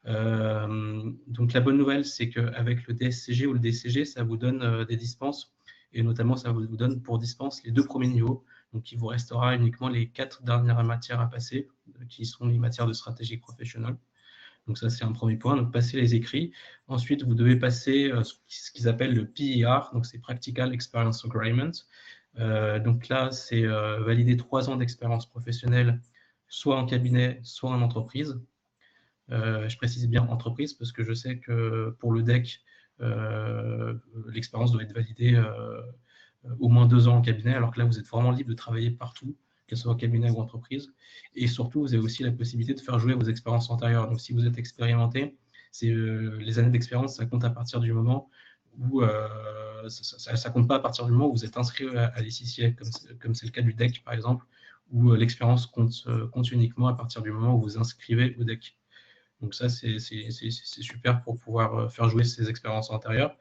Donc la bonne nouvelle, c'est qu'avec le DSCG ou le DCG, ça vous donne des dispenses, et notamment ça vous donne pour dispense les 2 premiers niveaux. Donc il vous restera uniquement les 4 dernières matières à passer, qui sont les matières de Strategic Professional. Donc ça, c'est un premier point, donc passer les écrits. Ensuite, vous devez passer ce qu'ils appellent le PER, donc c'est Practical Experience Agreement. Donc là, c'est valider 3 ans d'expérience professionnelle, soit en cabinet, soit en entreprise. Je précise bien entreprise parce que je sais que pour le DEC, l'expérience doit être validée au moins 2 ans en cabinet, alors que là, vous êtes vraiment libre de travailler partout, que ce soit cabinet ou entreprise. Et surtout, vous avez aussi la possibilité de faire jouer vos expériences antérieures. Donc, si vous êtes expérimenté, les années d'expérience, ça compte à partir du moment où ça compte pas à partir du moment où vous êtes inscrit à l'ECCA, comme c'est le cas du DEC, par exemple, où l'expérience compte uniquement à partir du moment où vous vous inscrivez au DEC. Donc ça, c'est super pour pouvoir faire jouer ces expériences antérieures.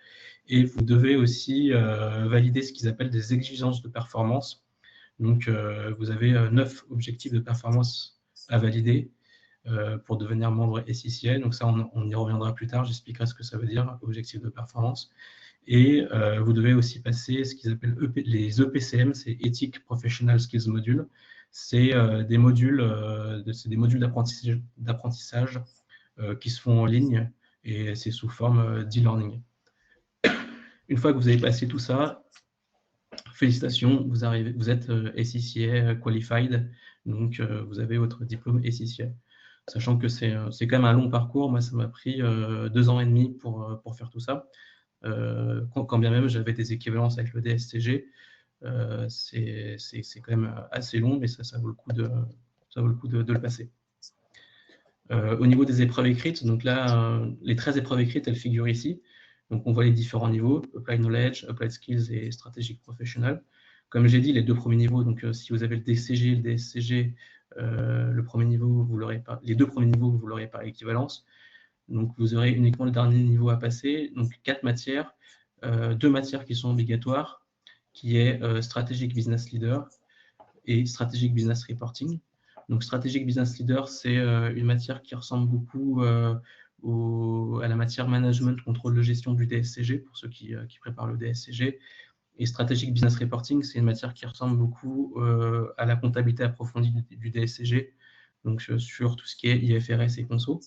Et vous devez aussi valider ce qu'ils appellent des exigences de performance. Donc, vous avez 9 objectifs de performance à valider pour devenir membre SCCA. Donc ça, on y reviendra plus tard. J'expliquerai ce que ça veut dire, objectif de performance. Et vous devez aussi passer ce qu'ils appellent les EPCM, c'est Ethic Professional Skills Modules. C'est des modules d'apprentissage qui se font en ligne et c'est sous forme d'e-learning. Une fois que vous avez passé tout ça, félicitations, vous êtes SCCA Qualified, donc vous avez votre diplôme SCCA. Sachant que c'est quand même un long parcours, moi ça m'a pris 2 ans et demi pour faire tout ça. Quand bien même j'avais des équivalences avec le DSCG, c'est quand même assez long, mais ça vaut le coup de le passer. Au niveau des épreuves écrites, donc là, les 13 épreuves écrites, elles figurent ici. Donc on voit les différents niveaux, Applied Knowledge, Applied Skills et Strategic Professional. Comme j'ai dit, les 2 premiers niveaux, donc si vous avez le DCG et le DSCG, le premier niveau, vous l'aurez pas, les 2 premiers niveaux, vous l'aurez par équivalence. Donc vous aurez uniquement le dernier niveau à passer, donc 4 matières, 2 matières qui sont obligatoires, qui est Strategic Business Leader et Strategic Business Reporting. Donc Strategic Business Leader, c'est une matière qui ressemble beaucoup à la matière Management, Contrôle de gestion du DSCG, pour ceux qui préparent le DSCG. Et Strategic Business Reporting, c'est une matière qui ressemble beaucoup à la comptabilité approfondie du DSCG, donc sur tout ce qui est IFRS et Conso.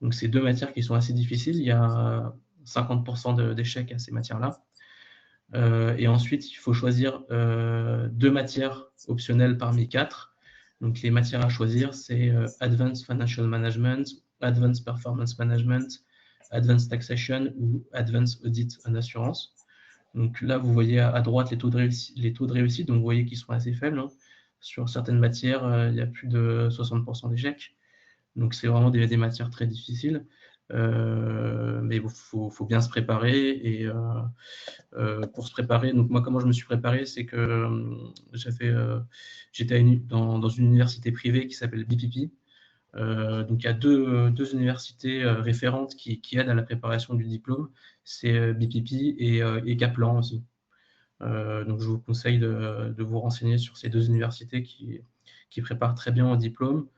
Donc c'est 2 matières qui sont assez difficiles, il y a 50% d'échecs à ces matières-là. Et ensuite, il faut choisir 2 matières optionnelles parmi 4. Donc les matières à choisir, c'est Advanced Financial Management, Advanced Performance Management, Advanced Taxation ou Advanced Audit and Assurance. Donc là, vous voyez à droite les taux de réussite, donc vous voyez qu'ils sont assez faibles. Hein. Sur certaines matières, il y a plus de 60% d'échecs. Donc c'est vraiment des matières très difficiles. Mais il faut bien se préparer. Et pour se préparer, donc moi, comment je me suis préparé, c'est que j'étais dans une université privée qui s'appelle BPP. Donc il y a deux universités référentes qui aident à la préparation du diplôme, c'est BPP et Kaplan aussi. Donc je vous conseille de vous renseigner sur ces 2 universités qui préparent très bien au diplôme.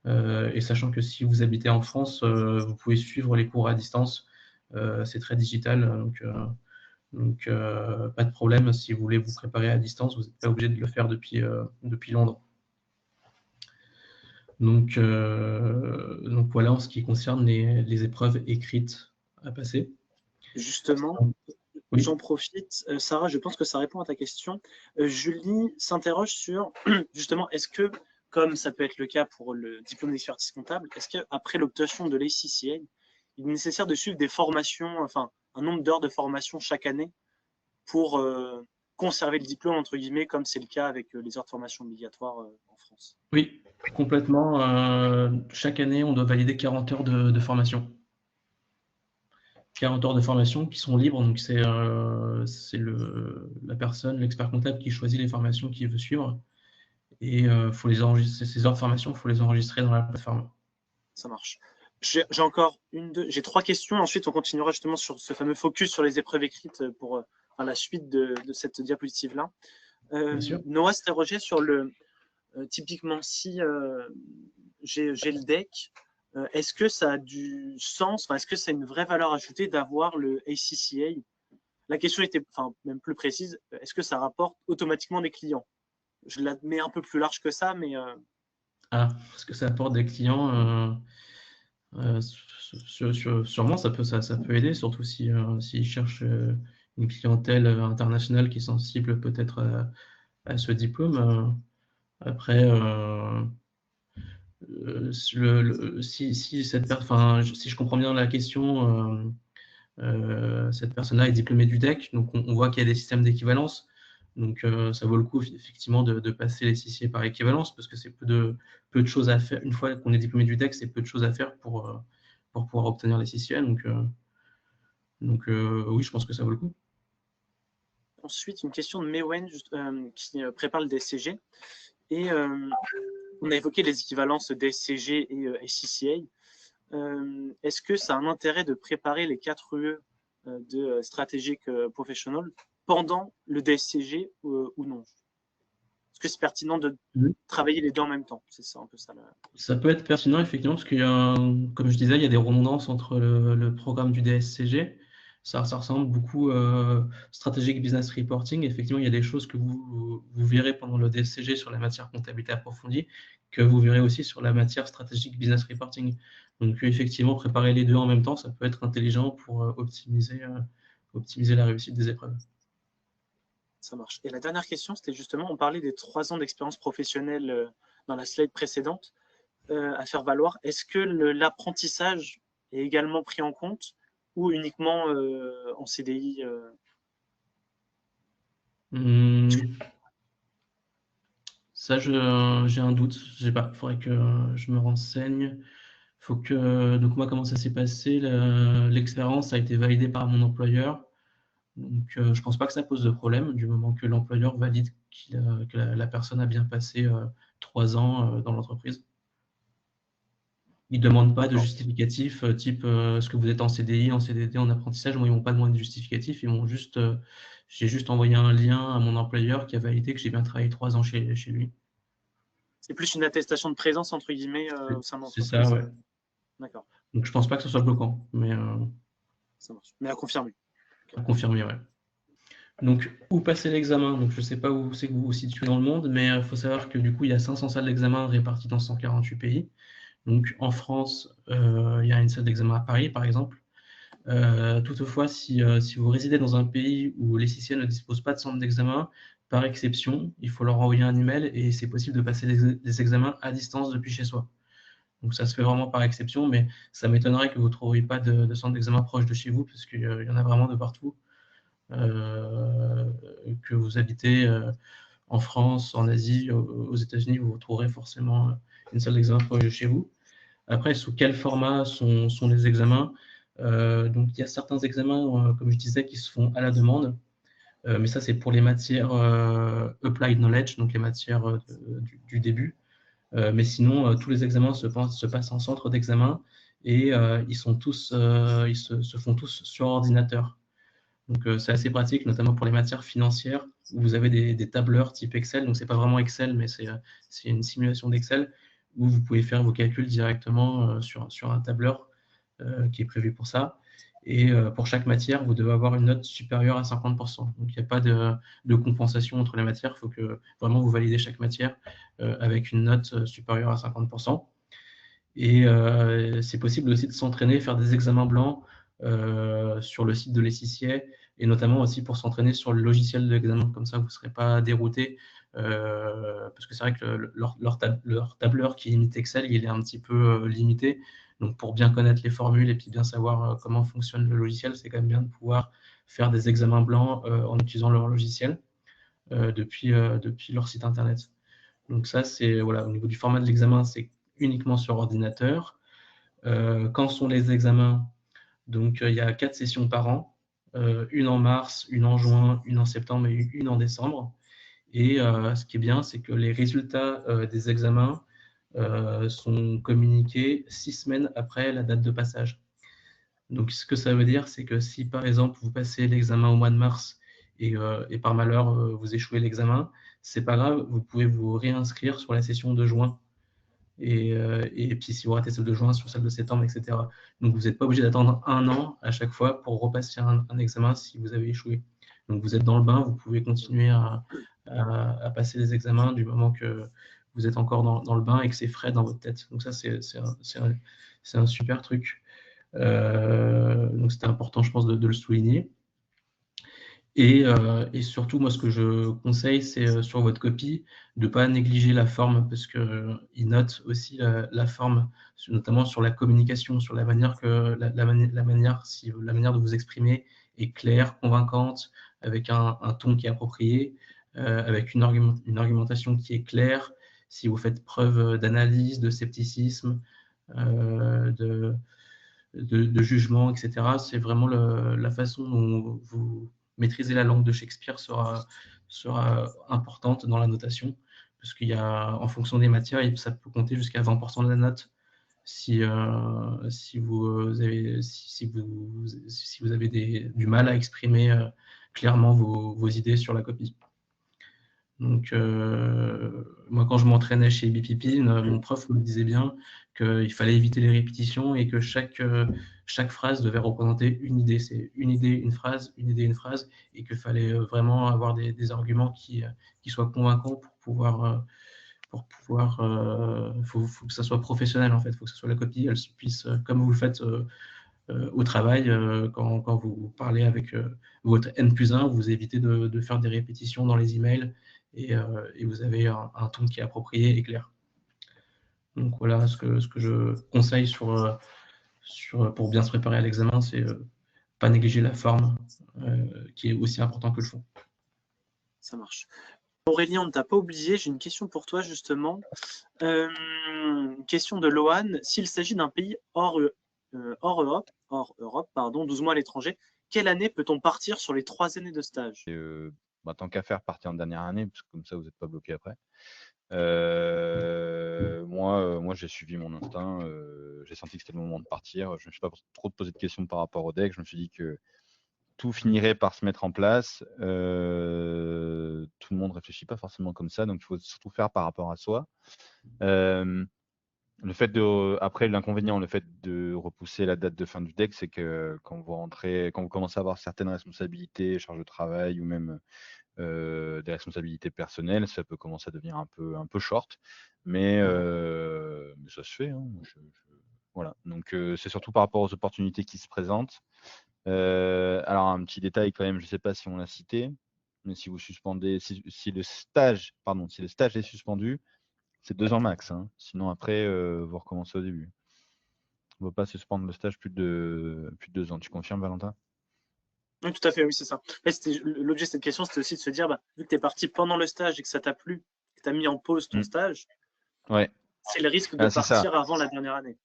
Et sachant que si vous habitez en France, vous pouvez suivre les cours à distance. C'est très digital, donc pas de problème. Si vous voulez vous préparer à distance, vous n'êtes pas obligé de le faire depuis Londres. Donc voilà en ce qui concerne les épreuves écrites à passer. Justement, oui. J'en profite. Sarah, je pense que ça répond à ta question. Julie s'interroge sur, justement, est-ce que, comme ça peut être le cas pour le diplôme d'expertise comptable, est-ce qu'après l'obtention de l'ACCA, il est nécessaire de suivre des formations, enfin, un nombre d'heures de formation chaque année pour conserver le diplôme, entre guillemets, comme c'est le cas avec les heures de formation obligatoires en France? Oui, complètement. Chaque année, on doit valider 40 heures de formation. 40 heures de formation qui sont libres, donc c'est la personne, l'expert comptable qui choisit les formations qu'il veut suivre. Et faut les enregistrer, ces heures de formation, il faut les enregistrer dans la plateforme. Ça marche. J'ai encore j'ai 3 questions. Ensuite, on continuera justement sur ce fameux focus sur les épreuves écrites pour la suite de cette diapositive-là. Noah s'interrogeait sur typiquement si j'ai le DEC, est-ce que ça a du sens, est-ce que c'est une vraie valeur ajoutée d'avoir le ACCA? La question était même plus précise, est-ce que ça rapporte automatiquement des clients? Je la mets un peu plus large que ça, mais… est-ce que ça apporte des clients? Sûrement, ça peut aider, surtout s'ils cherchent une clientèle internationale qui est sensible peut-être à ce diplôme. Après, si je comprends bien la question, cette personne-là est diplômée du DEC, donc on voit qu'il y a des systèmes d'équivalence. Donc ça vaut le coup effectivement de passer les CCA par équivalence, parce que c'est peu de choses à faire. Une fois qu'on est diplômé du DEC, c'est peu de choses à faire pour pouvoir obtenir les CCA. Donc oui, je pense que ça vaut le coup. Ensuite, une question de Mewen qui prépare le DSCG. Et on a évoqué les équivalences DSCG et SCCA. est-ce que ça a un intérêt de préparer les 4 UE de Strategic Professional pendant le DSCG ou non? Est-ce que c'est pertinent de travailler les deux en même temps? C'est ça un peu ça. Ça peut être pertinent, effectivement, parce qu'il y a, comme je disais, il y a des redondances entre le programme du DSCG. Ça ressemble beaucoup Strategic Business Reporting. Effectivement, il y a des choses que vous verrez pendant le DSCG sur la matière comptabilité approfondie, que vous verrez aussi sur la matière Strategic Business Reporting. Donc, effectivement, préparer les deux en même temps, ça peut être intelligent pour optimiser la réussite des épreuves. Ça marche. Et la dernière question, c'était justement, on parlait des 3 ans d'expérience professionnelle dans la slide précédente à faire valoir. Est-ce que l'apprentissage est également pris en compte ou uniquement en CDI Ça, j'ai un doute. Je sais pas. Il faudrait que je me renseigne. Donc moi, comment ça s'est passé? L'expérience a été validée par mon employeur. Donc, je ne pense pas que ça pose de problème du moment que l'employeur valide que la personne a bien passé 3 ans dans l'entreprise. Ils ne demandent pas de justificatif type est-ce que vous êtes en CDI, en CDD, en apprentissage. Moi, ils ne m'ont pas demandé de justificatif. J'ai juste envoyé un lien à mon employeur qui a validé que j'ai bien travaillé 3 ans chez lui. C'est plus une attestation de présence, entre guillemets, au sein de l'entreprise. C'est ça, ouais. D'accord. Donc, je ne pense pas que ce soit bloquant, mais ça marche. Mais à confirmer. À confirmer, ouais. Donc, où passer l'examen? Donc, je ne sais pas où c'est que vous vous situez dans le monde, mais il faut savoir que du coup, il y a 500 salles d'examen réparties dans 148 pays. Donc, en France, il y a une salle d'examen à Paris, par exemple. Toutefois, si vous résidez dans un pays où les CCA ne disposent pas de centre d'examen, par exception, il faut leur envoyer un email et c'est possible de passer des examens à distance depuis chez soi. Donc, ça se fait vraiment par exception, mais ça m'étonnerait que vous ne trouviez pas de centre d'examen proche de chez vous, parce qu'il y en a vraiment de partout. Que vous habitez en France, en Asie, aux États-Unis, vous trouverez forcément une salle d'examen proche de chez vous. Après, sous quel format sont les examens? Donc, il y a certains examens, comme je disais, qui se font à la demande, mais ça, c'est pour les matières applied knowledge, donc les matières du début. Mais sinon, tous les examens se passent en centre d'examen et ils se font tous sur ordinateur. Donc, c'est assez pratique, notamment pour les matières financières, où vous avez des tableurs type Excel. Donc, ce n'est pas vraiment Excel, mais c'est une simulation d'Excel, où vous pouvez faire vos calculs directement sur un tableur qui est prévu pour ça. Et pour chaque matière, vous devez avoir une note supérieure à 50%. Donc, il n'y a pas de compensation entre les matières. Il faut que vraiment vous validez chaque matière avec une note supérieure à 50%. Et c'est possible aussi de s'entraîner, faire des examens blancs sur le site de l'ESICIA, et notamment aussi pour s'entraîner sur le logiciel de l'examen. Comme ça, vous ne serez pas dérouté, parce que c'est vrai que leur tableur qui imite Excel, il est un petit peu limité. Donc, pour bien connaître les formules et puis bien savoir comment fonctionne le logiciel, c'est quand même bien de pouvoir faire des examens blancs en utilisant leur logiciel depuis leur site internet. Donc ça, c'est voilà, au niveau du format de l'examen, c'est uniquement sur ordinateur. Quand sont les examens? Donc, il y a 4 sessions par an, une en mars, une en juin, une en septembre et une en décembre. Et ce qui est bien, c'est que les résultats des examens sont communiqués 6 semaines après la date de passage. Donc, ce que ça veut dire, c'est que si, par exemple, vous passez l'examen au mois de mars et par malheur, vous échouez l'examen, c'est pas grave, vous pouvez vous réinscrire sur la session de juin. Et puis, si vous ratez celle de juin, sur celle de septembre, etc. Donc, vous n'êtes pas obligé d'attendre 1 an à chaque fois pour repasser un examen si vous avez échoué. Donc, vous êtes dans le bain, vous pouvez continuer à passer les examens du moment que vous êtes encore dans le bain et que c'est frais dans votre tête. Donc, ça, c'est un super truc. Donc, c'était important, je pense, de le souligner. Et surtout, moi, ce que je conseille, c'est sur votre copie, de ne pas négliger la forme, parce qu'ils notent aussi la forme, notamment sur la communication, sur la manière de vous exprimer est claire, convaincante, avec un ton qui est approprié, avec une argumentation qui est claire, si vous faites preuve d'analyse, de scepticisme, de jugement, etc. C'est vraiment la façon dont vous maîtriser la langue de Shakespeare sera importante dans la notation, parce qu'il y a, en fonction des matières, ça peut compter jusqu'à 20% de la note. si vous avez du mal à exprimer clairement vos idées sur la copie. Donc, moi, quand je m'entraînais chez BPP, mon prof me disait bien qu'il fallait éviter les répétitions et que chaque phrase devait représenter une idée. C'est une idée, une phrase, une idée, une phrase, et qu'il fallait vraiment avoir des arguments qui soient convaincants pour pouvoir faut que ça soit professionnel en fait, faut que ce soit la copie, elle puisse, comme vous le faites au travail, quand vous parlez avec votre N+1, vous évitez de faire des répétitions dans les emails et vous avez un ton qui est approprié et clair. Donc voilà ce que je conseille pour bien se préparer à l'examen, c'est pas négliger la forme qui est aussi important que le fond. Ça marche. Aurélien, on ne t'a pas oublié, j'ai une question pour toi justement. Question de Lohan. S'il s'agit d'un pays hors Europe, 12 mois à l'étranger, quelle année peut-on partir sur les 3 années de stage? Tant qu'à faire, partez en dernière année, parce que comme ça, vous n'êtes pas bloqué après. Moi, j'ai suivi mon instinct. J'ai senti que c'était le moment de partir. Je ne me suis pas trop posé de questions par rapport au deck. Je me suis dit que tout finirait par se mettre en place. Tout le monde réfléchit pas forcément comme ça, donc il faut surtout faire par rapport à soi. Après, l'inconvénient, le fait de repousser la date de fin du deck, c'est que quand vous commencez à avoir certaines responsabilités, charges de travail ou même des responsabilités personnelles, ça peut commencer à devenir un peu short, mais ça se fait. Hein. Voilà. Donc c'est surtout par rapport aux opportunités qui se présentent. Alors un petit détail quand même, je ne sais pas si on l'a cité, mais si vous suspendez, si le stage est suspendu, c'est 2 ans max. Hein. Sinon après, vous recommencez au début. On ne va pas suspendre le stage plus de 2 ans. Tu confirmes, Valentin? Oui, tout à fait, oui, c'est ça. L'objet de cette question, c'était aussi de se dire, vu que tu es parti pendant le stage et que ça t'a plu, que tu as mis en pause ton stage, ouais. C'est le risque de c'est ça. partir avant la dernière année.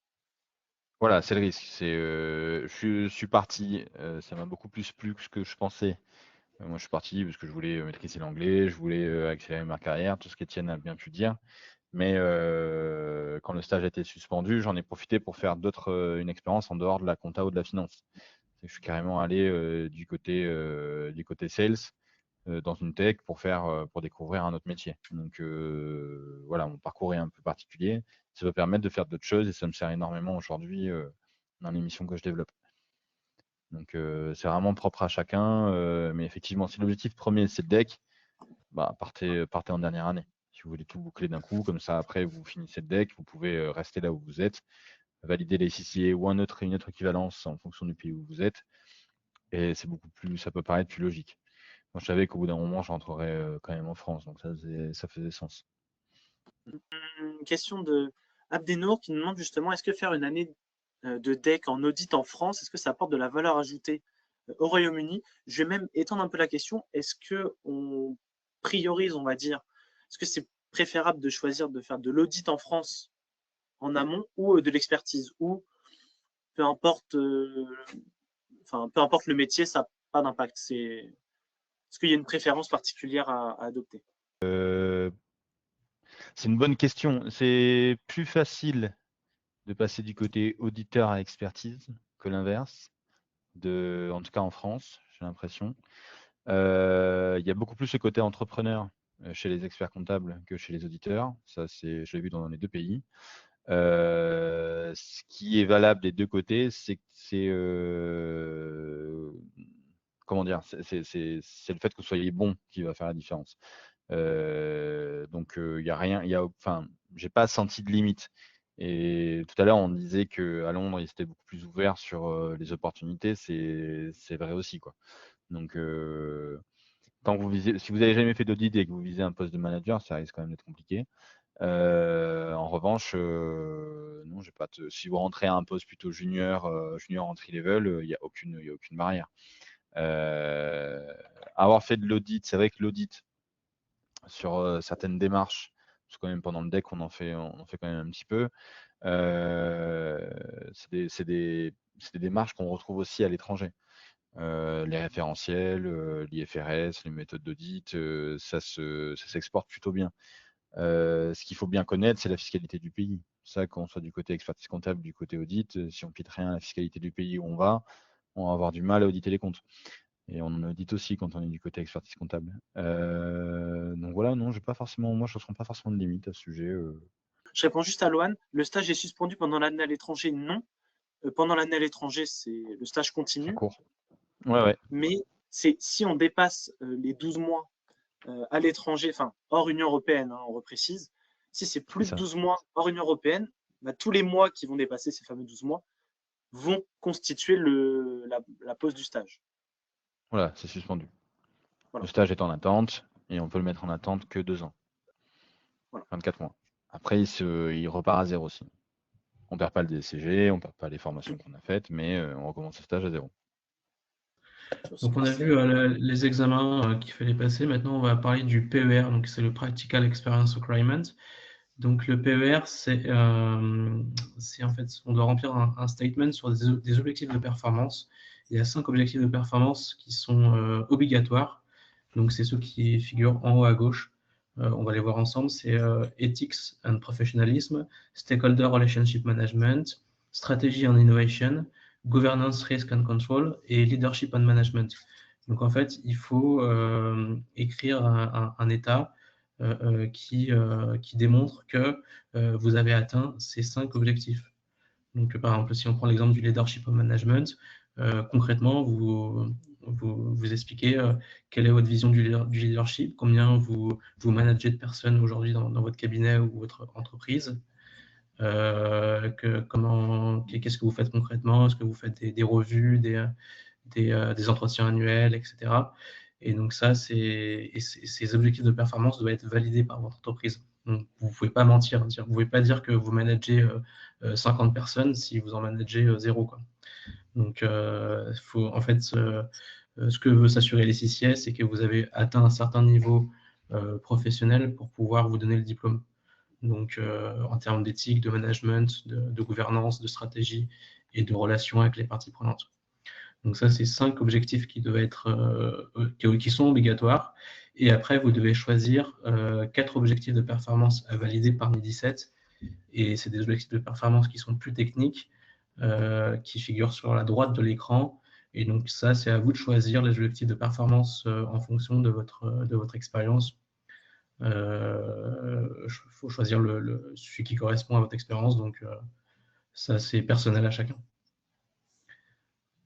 Voilà, c'est le risque. Je suis parti, ça m'a beaucoup plus plu que ce que je pensais. Moi, je suis parti parce que je voulais maîtriser l'anglais, je voulais accélérer ma carrière, tout ce qu'Étienne a bien pu dire. Mais quand le stage a été suspendu, j'en ai profité pour faire une expérience en dehors de la compta ou de la finance. Je suis carrément allé du côté sales dans une tech pour découvrir un autre métier. Donc voilà, mon parcours est un peu particulier. Ça va permettre de faire d'autres choses et ça me sert énormément aujourd'hui dans les missions que je développe. Donc c'est vraiment propre à chacun. Mais effectivement, si l'objectif premier c'est le deck, partez en dernière année. Si vous voulez tout boucler d'un coup, comme ça après vous finissez le deck, vous pouvez rester là où vous êtes, valider les CCA ou une autre équivalence en fonction du pays où vous êtes. Et ça peut paraître plus logique. Moi, je savais qu'au bout d'un moment, je rentrerais quand même en France, donc ça faisait sens. Une question de Abdenour qui nous demande justement, est-ce que faire une année de deck en audit en France, est-ce que ça apporte de la valeur ajoutée au Royaume-Uni? Je vais même étendre un peu la question, est-ce qu'on priorise, on va dire, est-ce que c'est préférable de choisir de faire de l'audit en France en amont ou de l'expertise, ou peu importe, peu importe le métier, ça n'a pas d'impact. Est-ce qu'il y a une préférence particulière à adopter? C'est une bonne question. C'est plus facile de passer du côté auditeur à expertise que l'inverse, en tout cas en France, j'ai l'impression. Il y a beaucoup plus ce côté entrepreneur chez les experts comptables que chez les auditeurs. Ça, je l'ai vu dans les deux pays. Ce qui est valable des deux côtés, c'est comment dire, c'est le fait que vous soyez bon qui va faire la différence. Donc il y a rien, j'ai pas senti de limite. Et tout à l'heure, on disait qu'à Londres, ils étaient beaucoup plus ouverts sur les opportunités. C'est vrai aussi, quoi. Donc si vous avez jamais fait d'audit et que vous visez un poste de manager, ça risque quand même d'être compliqué. En revanche, non, si vous rentrez à un poste plutôt junior entry level, il n'y a aucune barrière. Avoir fait de l'audit, c'est vrai que l'audit sur certaines démarches, parce que quand même pendant le deck on en fait quand même un petit peu. C'est des démarches qu'on retrouve aussi à l'étranger. Les référentiels, l'IFRS, les méthodes d'audit, ça s'exporte plutôt bien. Ce qu'il faut bien connaître, c'est la fiscalité du pays. Ça, qu'on soit du côté expertise comptable, du côté audit, si on ne pitre rien à la fiscalité du pays où on va avoir du mal à auditer les comptes. Et on en audite aussi quand on est du côté expertise comptable. Donc voilà, non, j'ai pas forcément, moi, je ne ressens pas forcément de limite à ce sujet. Je réponds juste à Loane. Le stage est suspendu pendant l'année à l'étranger? Non. Pendant l'année à l'étranger, le stage Ça continue. court. Ouais. Mais si on dépasse les 12 mois à l'étranger, enfin hors Union européenne, hein, on reprécise, si c'est plus de 12 mois hors Union européenne, bah, tous les mois qui vont dépasser ces fameux 12 mois vont constituer la pause du stage. Voilà, c'est suspendu. Voilà. Le stage est en attente et on peut le mettre en attente que 2 ans. Voilà. 24 mois. Après, il repart à zéro aussi. On ne perd pas le DSCG, on ne perd pas les formations qu'on a faites, mais on recommence le stage à zéro. Donc on a vu les examens qu'il fallait passer. Maintenant, on va parler du PER, donc c'est le Practical Experience Requirement. Donc le PER, c'est en fait, on doit remplir un statement sur des objectifs de performance. Il y a 5 objectifs de performance qui sont obligatoires. Donc c'est ceux qui figurent en haut à gauche. On va les voir ensemble. C'est Ethics and Professionalism, Stakeholder Relationship Management, Strategy and Innovation, Governance, Risk and Control et Leadership and Management. Donc en fait, il faut écrire un état qui démontre que vous avez atteint ces 5 objectifs. Donc par exemple, si on prend l'exemple du Leadership and Management, concrètement, vous expliquez quelle est votre vision du leadership, combien vous managez de personnes aujourd'hui dans votre cabinet ou votre entreprise, qu'est-ce que vous faites concrètement, est-ce que vous faites des revues, des entretiens annuels, etc. Et donc ça, ces objectifs de performance doivent être validés par votre entreprise. Donc, vous ne pouvez pas mentir, vous ne pouvez pas dire que vous managez 50 personnes si vous en managez 0. Quoi. Donc, en fait, ce que veut s'assurer les CCS, c'est que vous avez atteint un certain niveau professionnel pour pouvoir vous donner le diplôme. Donc, en termes d'éthique, de management, de gouvernance, de stratégie et de relations avec les parties prenantes. Donc ça, c'est 5 objectifs qui sont obligatoires. Et après, vous devez choisir 4 objectifs de performance à valider parmi 17. Et c'est des objectifs de performance qui sont plus techniques, qui figurent sur la droite de l'écran. Et donc ça, c'est à vous de choisir les objectifs de performance en fonction de votre expérience. Faut choisir celui qui correspond à votre expérience. Donc ça, c'est personnel à chacun.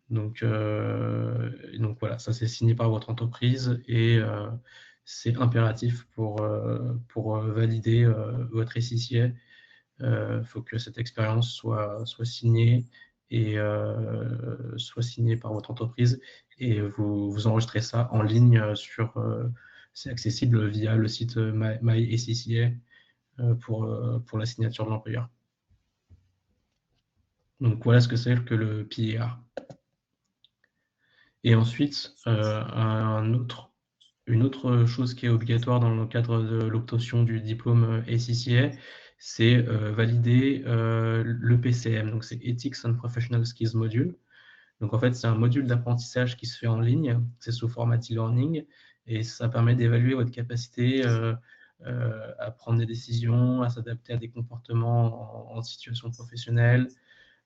Donc voilà, ça c'est signé par votre entreprise et c'est impératif pour valider votre SICA. Il faut que cette expérience soit signée et soit signée par votre entreprise et vous enregistrez ça en ligne c'est accessible via le site MySICA pour la signature de l'employeur. Donc voilà ce que c'est que le PER. Et ensuite, une autre chose qui est obligatoire dans le cadre de l'obtention du diplôme SICA, c'est valider le PCM, donc c'est Ethics and Professional Skills Module. Donc en fait, c'est un module d'apprentissage qui se fait en ligne, c'est sous format e-learning, et ça permet d'évaluer votre capacité à prendre des décisions, à s'adapter à des comportements en situation professionnelle.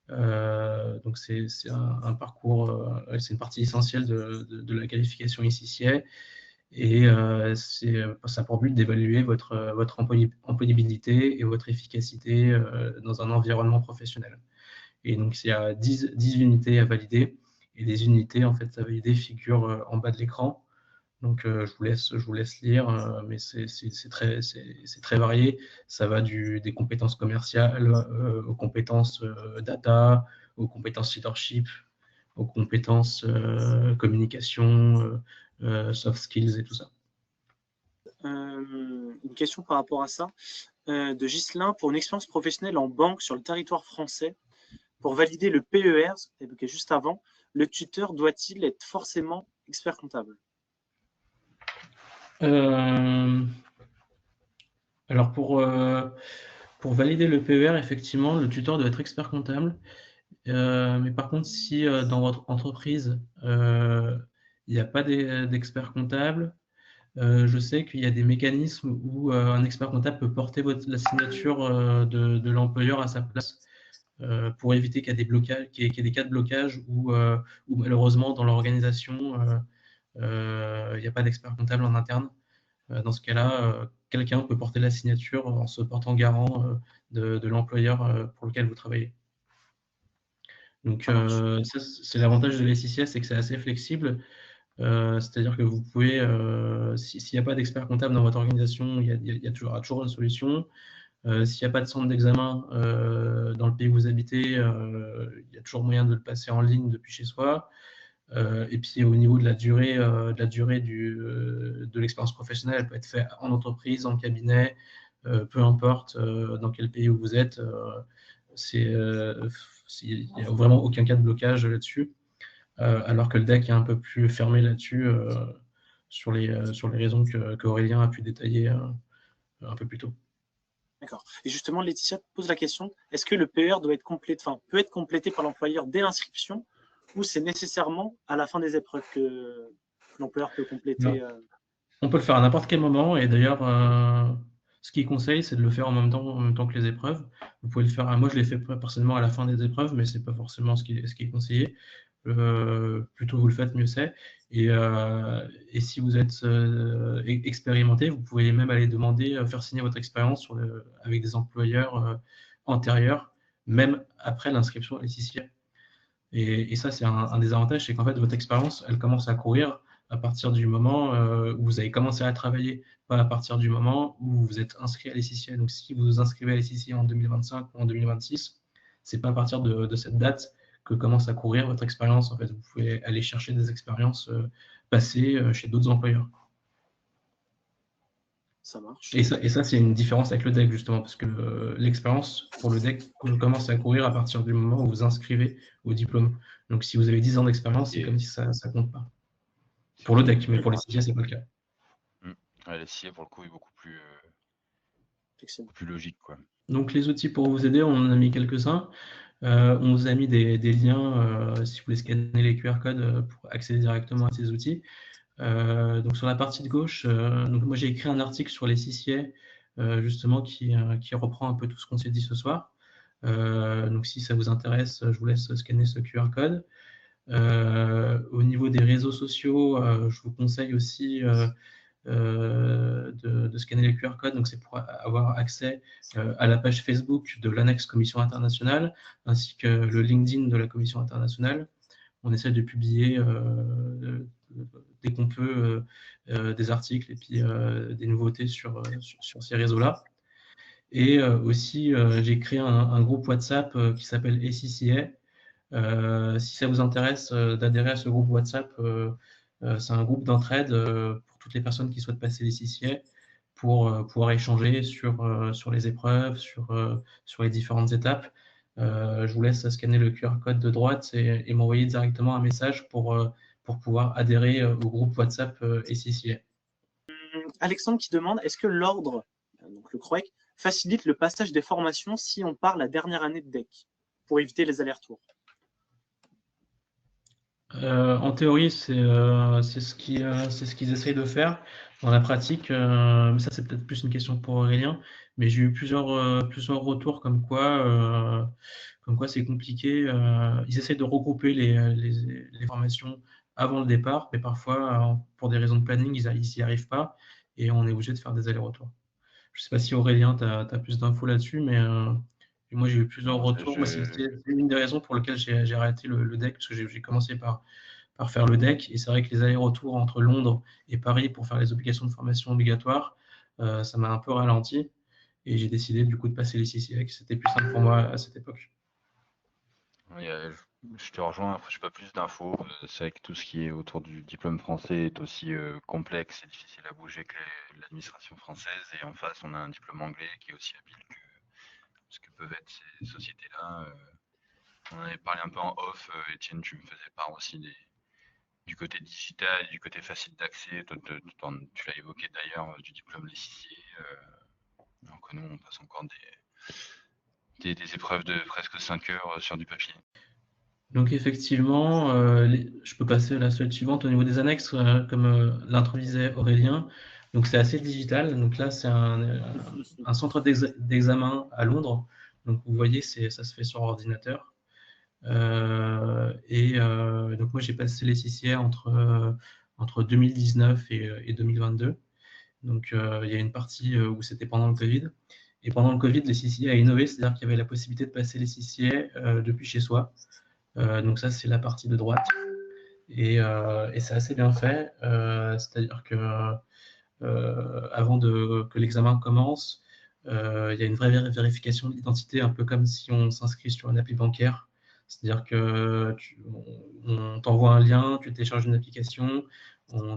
Donc c'est un parcours, c'est une partie essentielle de la qualification ICCA et ça a pour but d'évaluer votre employabilité et votre efficacité dans un environnement professionnel. Et donc il y a 10 unités à valider et les unités en fait à valider figurent en bas de l'écran. Donc je vous laisse lire, mais c'est très varié. Ça va des compétences commerciales aux compétences data, aux compétences leadership, aux compétences communication, soft skills et tout ça. Une question par rapport à ça de Ghislain. Pour une expérience professionnelle en banque sur le territoire français, pour valider le PER, ce que tu évoquais juste avant, le tuteur doit-il être forcément expert comptable? Alors pour valider le PER, effectivement, le tuteur doit être expert comptable. Mais par contre, si dans votre entreprise, il n'y a pas d'expert comptable, Je sais qu'il y a des mécanismes où un expert comptable peut porter la signature de l'employeur à sa place pour éviter qu'il y ait des blocages, qu'il y ait des cas de blocage où malheureusement dans l'organisation il n'y a pas d'expert comptable en interne. Dans ce cas-là, quelqu'un peut porter la signature en se portant garant de l'employeur pour lequel vous travaillez. Donc, ça, c'est l'avantage de l'SICS, c'est que c'est assez flexible. C'est-à-dire que vous pouvez, s'il n'y a pas d'expert comptable dans votre organisation, il y a toujours une solution. S'il n'y a pas de centre d'examen dans le pays où vous habitez, il y a toujours moyen de le passer en ligne depuis chez soi. Et puis au niveau de la durée de l'expérience professionnelle, elle peut être faite en entreprise, en cabinet, peu importe dans quel pays où vous êtes. Il n'y a vraiment aucun cas de blocage là-dessus. Alors que le deck est un peu plus fermé là-dessus sur les raisons que Aurélien a pu détailler un peu plus tôt. D'accord. Et justement, Laetitia pose la question, est-ce que le PER peut être complété par l'employeur dès l'inscription ou c'est nécessairement à la fin des épreuves que l'employeur peut compléter On peut le faire à n'importe quel moment et d'ailleurs, ce qu'il conseille, c'est de le faire en même temps que les épreuves. Vous pouvez le faire, moi je l'ai fait personnellement à la fin des épreuves, mais ce n'est pas forcément ce qui est conseillé. Plutôt vous le faites, mieux c'est. Et si vous êtes expérimenté, vous pouvez même aller demander, faire signer votre expérience avec des employeurs antérieurs, même après l'inscription à l'SICA. Et ça, c'est un des avantages, c'est qu'en fait, votre expérience, elle commence à courir à partir du moment où vous avez commencé à travailler, pas à partir du moment où vous êtes inscrit à l'SICA. Donc, si vous vous inscrivez à l'SICA en 2025 ou en 2026, c'est pas à partir de cette date que commence à courir votre expérience. En fait, vous pouvez aller chercher des expériences passées chez d'autres employeurs. Ça marche. Et ça, c'est une différence avec le DEC, justement, parce que l'expérience pour le DEC commence à courir à partir du moment où vous inscrivez au diplôme. Donc, si vous avez 10 ans d'expérience, c'est comme si ça ne compte pas. Pour le DEC, mais pour les CIA, ce n'est pas le cas. Ouais, les CIA, pour le coup, est beaucoup plus logique, quoi. Donc, les outils pour vous aider, on en a mis quelques-uns. On vous a mis des liens, si vous voulez scanner les QR codes, pour accéder directement à ces outils. Donc sur la partie de gauche, donc moi j'ai écrit un article sur les CICA, justement qui reprend un peu tout ce qu'on s'est dit ce soir. Donc si ça vous intéresse, je vous laisse scanner ce QR code. Au niveau des réseaux sociaux, je vous conseille aussi de scanner les QR codes. Donc c'est pour avoir accès à la page Facebook de l'annexe Commission internationale, ainsi que le LinkedIn de la Commission internationale. On essaie de publier dès qu'on peut des articles et puis des nouveautés sur ces réseaux-là. Et aussi, j'ai créé un groupe WhatsApp qui s'appelle SICA. Si ça vous intéresse d'adhérer à ce groupe WhatsApp, c'est un groupe d'entraide pour toutes les personnes qui souhaitent passer les CICA pour pouvoir échanger sur les épreuves, sur les différentes étapes. Je vous laisse scanner le QR code de droite et m'envoyer directement un message pour pouvoir adhérer au groupe WhatsApp SICA. Alexandre qui demande, est-ce que l'ordre, donc le CROEC, facilite le passage des formations si on part la dernière année de DEC pour éviter les allers-retours? En théorie, c'est ce qu'ils essayent de faire. Dans la pratique, ça c'est peut-être plus une question pour Aurélien, mais j'ai eu plusieurs retours comme quoi c'est compliqué. Ils essayent de regrouper les formations avant le départ, mais parfois, pour des raisons de planning, ils n'y arrivent pas et on est obligé de faire des allers-retours. Je ne sais pas si Aurélien, tu as plus d'infos là-dessus, mais moi j'ai eu plusieurs retours. Moi, c'est une des raisons pour lesquelles j'ai arrêté le DEC, parce que j'ai commencé par faire le DEC, et c'est vrai que les allers-retours entre Londres et Paris pour faire les obligations de formation obligatoires, ça m'a un peu ralenti, et j'ai décidé du coup de passer les CCA, c'était plus simple pour moi à cette époque. Oui, je te rejoins, je n'ai pas plus d'infos. C'est vrai que tout ce qui est autour du diplôme français est aussi complexe et difficile à bouger que l'administration française. Et en face, on a un diplôme anglais qui est aussi habile que ce que peuvent être ces sociétés-là. On en avait parlé un peu en off. Étienne, tu me faisais part aussi du côté digital, du côté facile d'accès. Tu l'as évoqué d'ailleurs, du diplôme l'essicier. Alors que nous, on passe encore des épreuves de presque 5 heures sur du papier. Donc effectivement, je peux passer à la slide suivante. Au niveau des annexes, comme l'introduisait Aurélien, donc c'est assez digital. Donc là, c'est un centre d'examen à Londres. Donc vous voyez, ça se fait sur ordinateur. Donc moi, j'ai passé les CCA entre 2019 et 2022. Donc il y a une partie où c'était pendant le Covid. Et pendant le Covid, les CCA a innové, c'est-à-dire qu'il y avait la possibilité de passer les CCA depuis chez soi. Donc ça, c'est la partie de droite. Et c'est assez bien fait. C'est-à-dire que avant que l'examen commence, il y a une vraie vérification de l'identité, un peu comme si on s'inscrit sur une appli bancaire. C'est-à-dire que on t'envoie un lien, tu télécharges une application,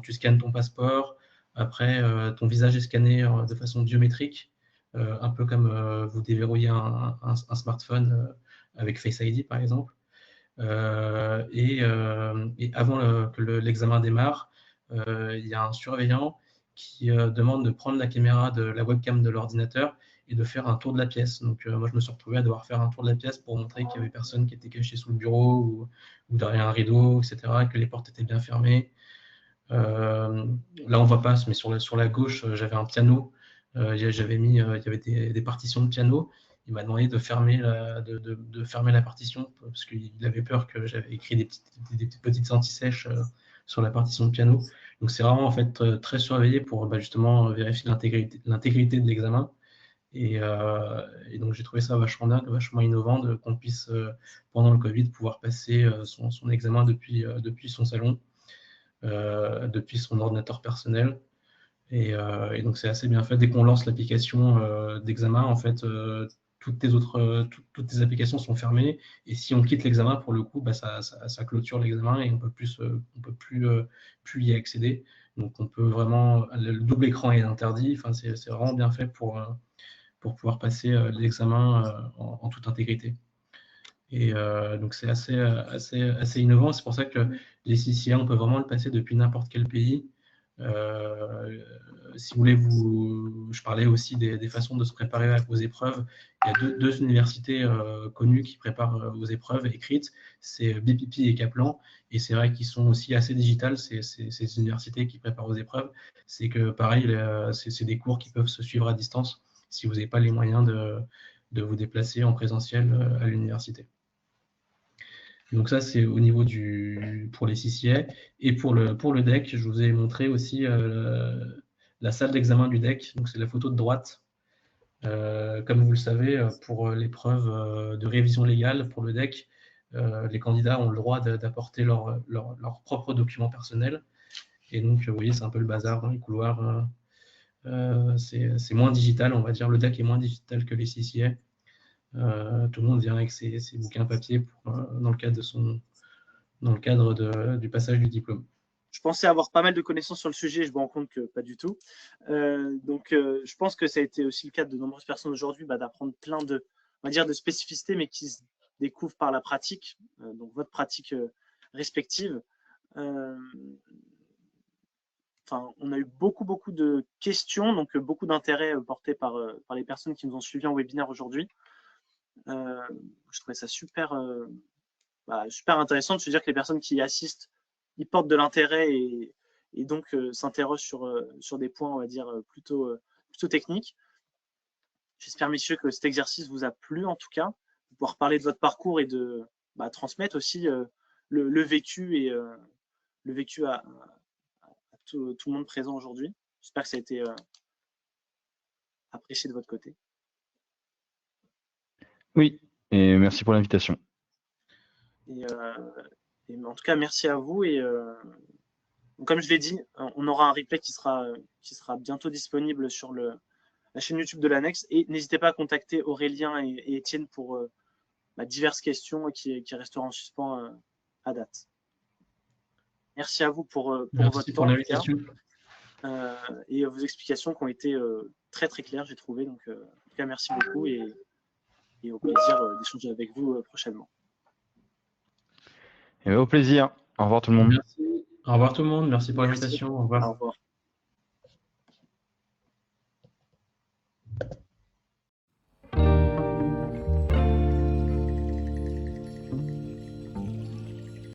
tu scannes ton passeport. Après, ton visage est scanné de façon biométrique, un peu comme vous déverrouillez un smartphone avec Face ID, par exemple. Et avant que l'examen démarre, il y a un surveillant qui demande de prendre la caméra de la webcam de l'ordinateur et de faire un tour de la pièce. Donc moi, je me suis retrouvé à devoir faire un tour de la pièce pour montrer qu'il n'y avait personne qui était caché sous le bureau ou derrière un rideau, etc., et que les portes étaient bien fermées. Là, on ne voit pas, mais sur la gauche, j'avais un piano. Il y avait des partitions de piano. Il m'a demandé de fermer la partition parce qu'il avait peur que j'avais écrit des petites anti-sèches sur la partition de piano. Donc, c'est vraiment en fait très surveillé pour justement vérifier l'intégrité de l'examen. Et donc, j'ai trouvé ça vachement dingue, vachement innovant qu'on puisse, pendant le Covid, pouvoir passer son examen depuis son salon. Depuis son ordinateur personnel. Et donc, c'est assez bien fait. Dès qu'on lance l'application d'examen, en fait, toutes tes applications sont fermées. Et si on quitte l'examen, pour le coup, ça clôture l'examen et on peut plus y accéder. Donc, on peut vraiment. Le double écran est interdit. Enfin, c'est vraiment bien fait pour pouvoir passer l'examen en toute intégrité. Et donc, c'est assez innovant. C'est pour ça que les CCA, on peut vraiment le passer depuis n'importe quel pays. Si vous voulez, je parlais aussi des façons de se préparer aux épreuves. Il y a deux universités connues qui préparent aux épreuves écrites. C'est BPP et Kaplan. Et c'est vrai qu'ils sont aussi assez digitales, ces universités qui préparent aux épreuves. C'est que, pareil, c'est des cours qui peuvent se suivre à distance si vous n'avez pas les moyens de vous déplacer en présentiel à l'université. Donc ça, c'est au niveau pour les CCA. Et pour le DEC, je vous ai montré aussi la salle d'examen du DEC. Donc c'est la photo de droite. Comme vous le savez, pour l'épreuve de révision légale pour le DEC, les candidats ont le droit d'apporter leurs propres documents personnels. Et donc, vous voyez, c'est un peu le bazar dans les couloirs. C'est moins digital, on va dire. Le DEC est moins digital que les CCA. Tout le monde vient avec ses bouquins papier dans le cadre du passage du diplôme. Je pensais avoir pas mal de connaissances sur le sujet, je me rends compte que pas du tout. Donc, je pense que ça a été aussi le cas de nombreuses personnes aujourd'hui d'apprendre plein de spécificités, mais qui se découvrent par la pratique, donc votre pratique respective. On a eu beaucoup de questions, donc beaucoup d'intérêt porté par les personnes qui nous ont suivis en webinaire aujourd'hui. Je trouvais ça super intéressant de se dire que les personnes qui y assistent, ils portent de l'intérêt et donc s'interrogent sur des points, on va dire, plutôt techniques. J'espère, messieurs, que cet exercice vous a plu, en tout cas, de pouvoir parler de votre parcours et de transmettre aussi le vécu et le vécu à tout le monde présent aujourd'hui. J'espère que ça a été apprécié de votre côté. Oui, et merci pour l'invitation. Et en tout cas, merci à vous. Et comme je l'ai dit, on aura un replay qui sera bientôt disponible sur la chaîne YouTube de l'Annexe. Et n'hésitez pas à contacter Aurélien et Étienne pour diverses questions qui resteront en suspens à date. Merci à vous pour votre temps. L'invitation. Et vos explications qui ont été très très claires, j'ai trouvé. Donc, en tout cas, merci beaucoup et au plaisir d'échanger avec vous prochainement. Et au plaisir. Au revoir tout le monde. Merci. Au revoir tout le monde. Merci pour l'invitation. Au revoir. Au revoir.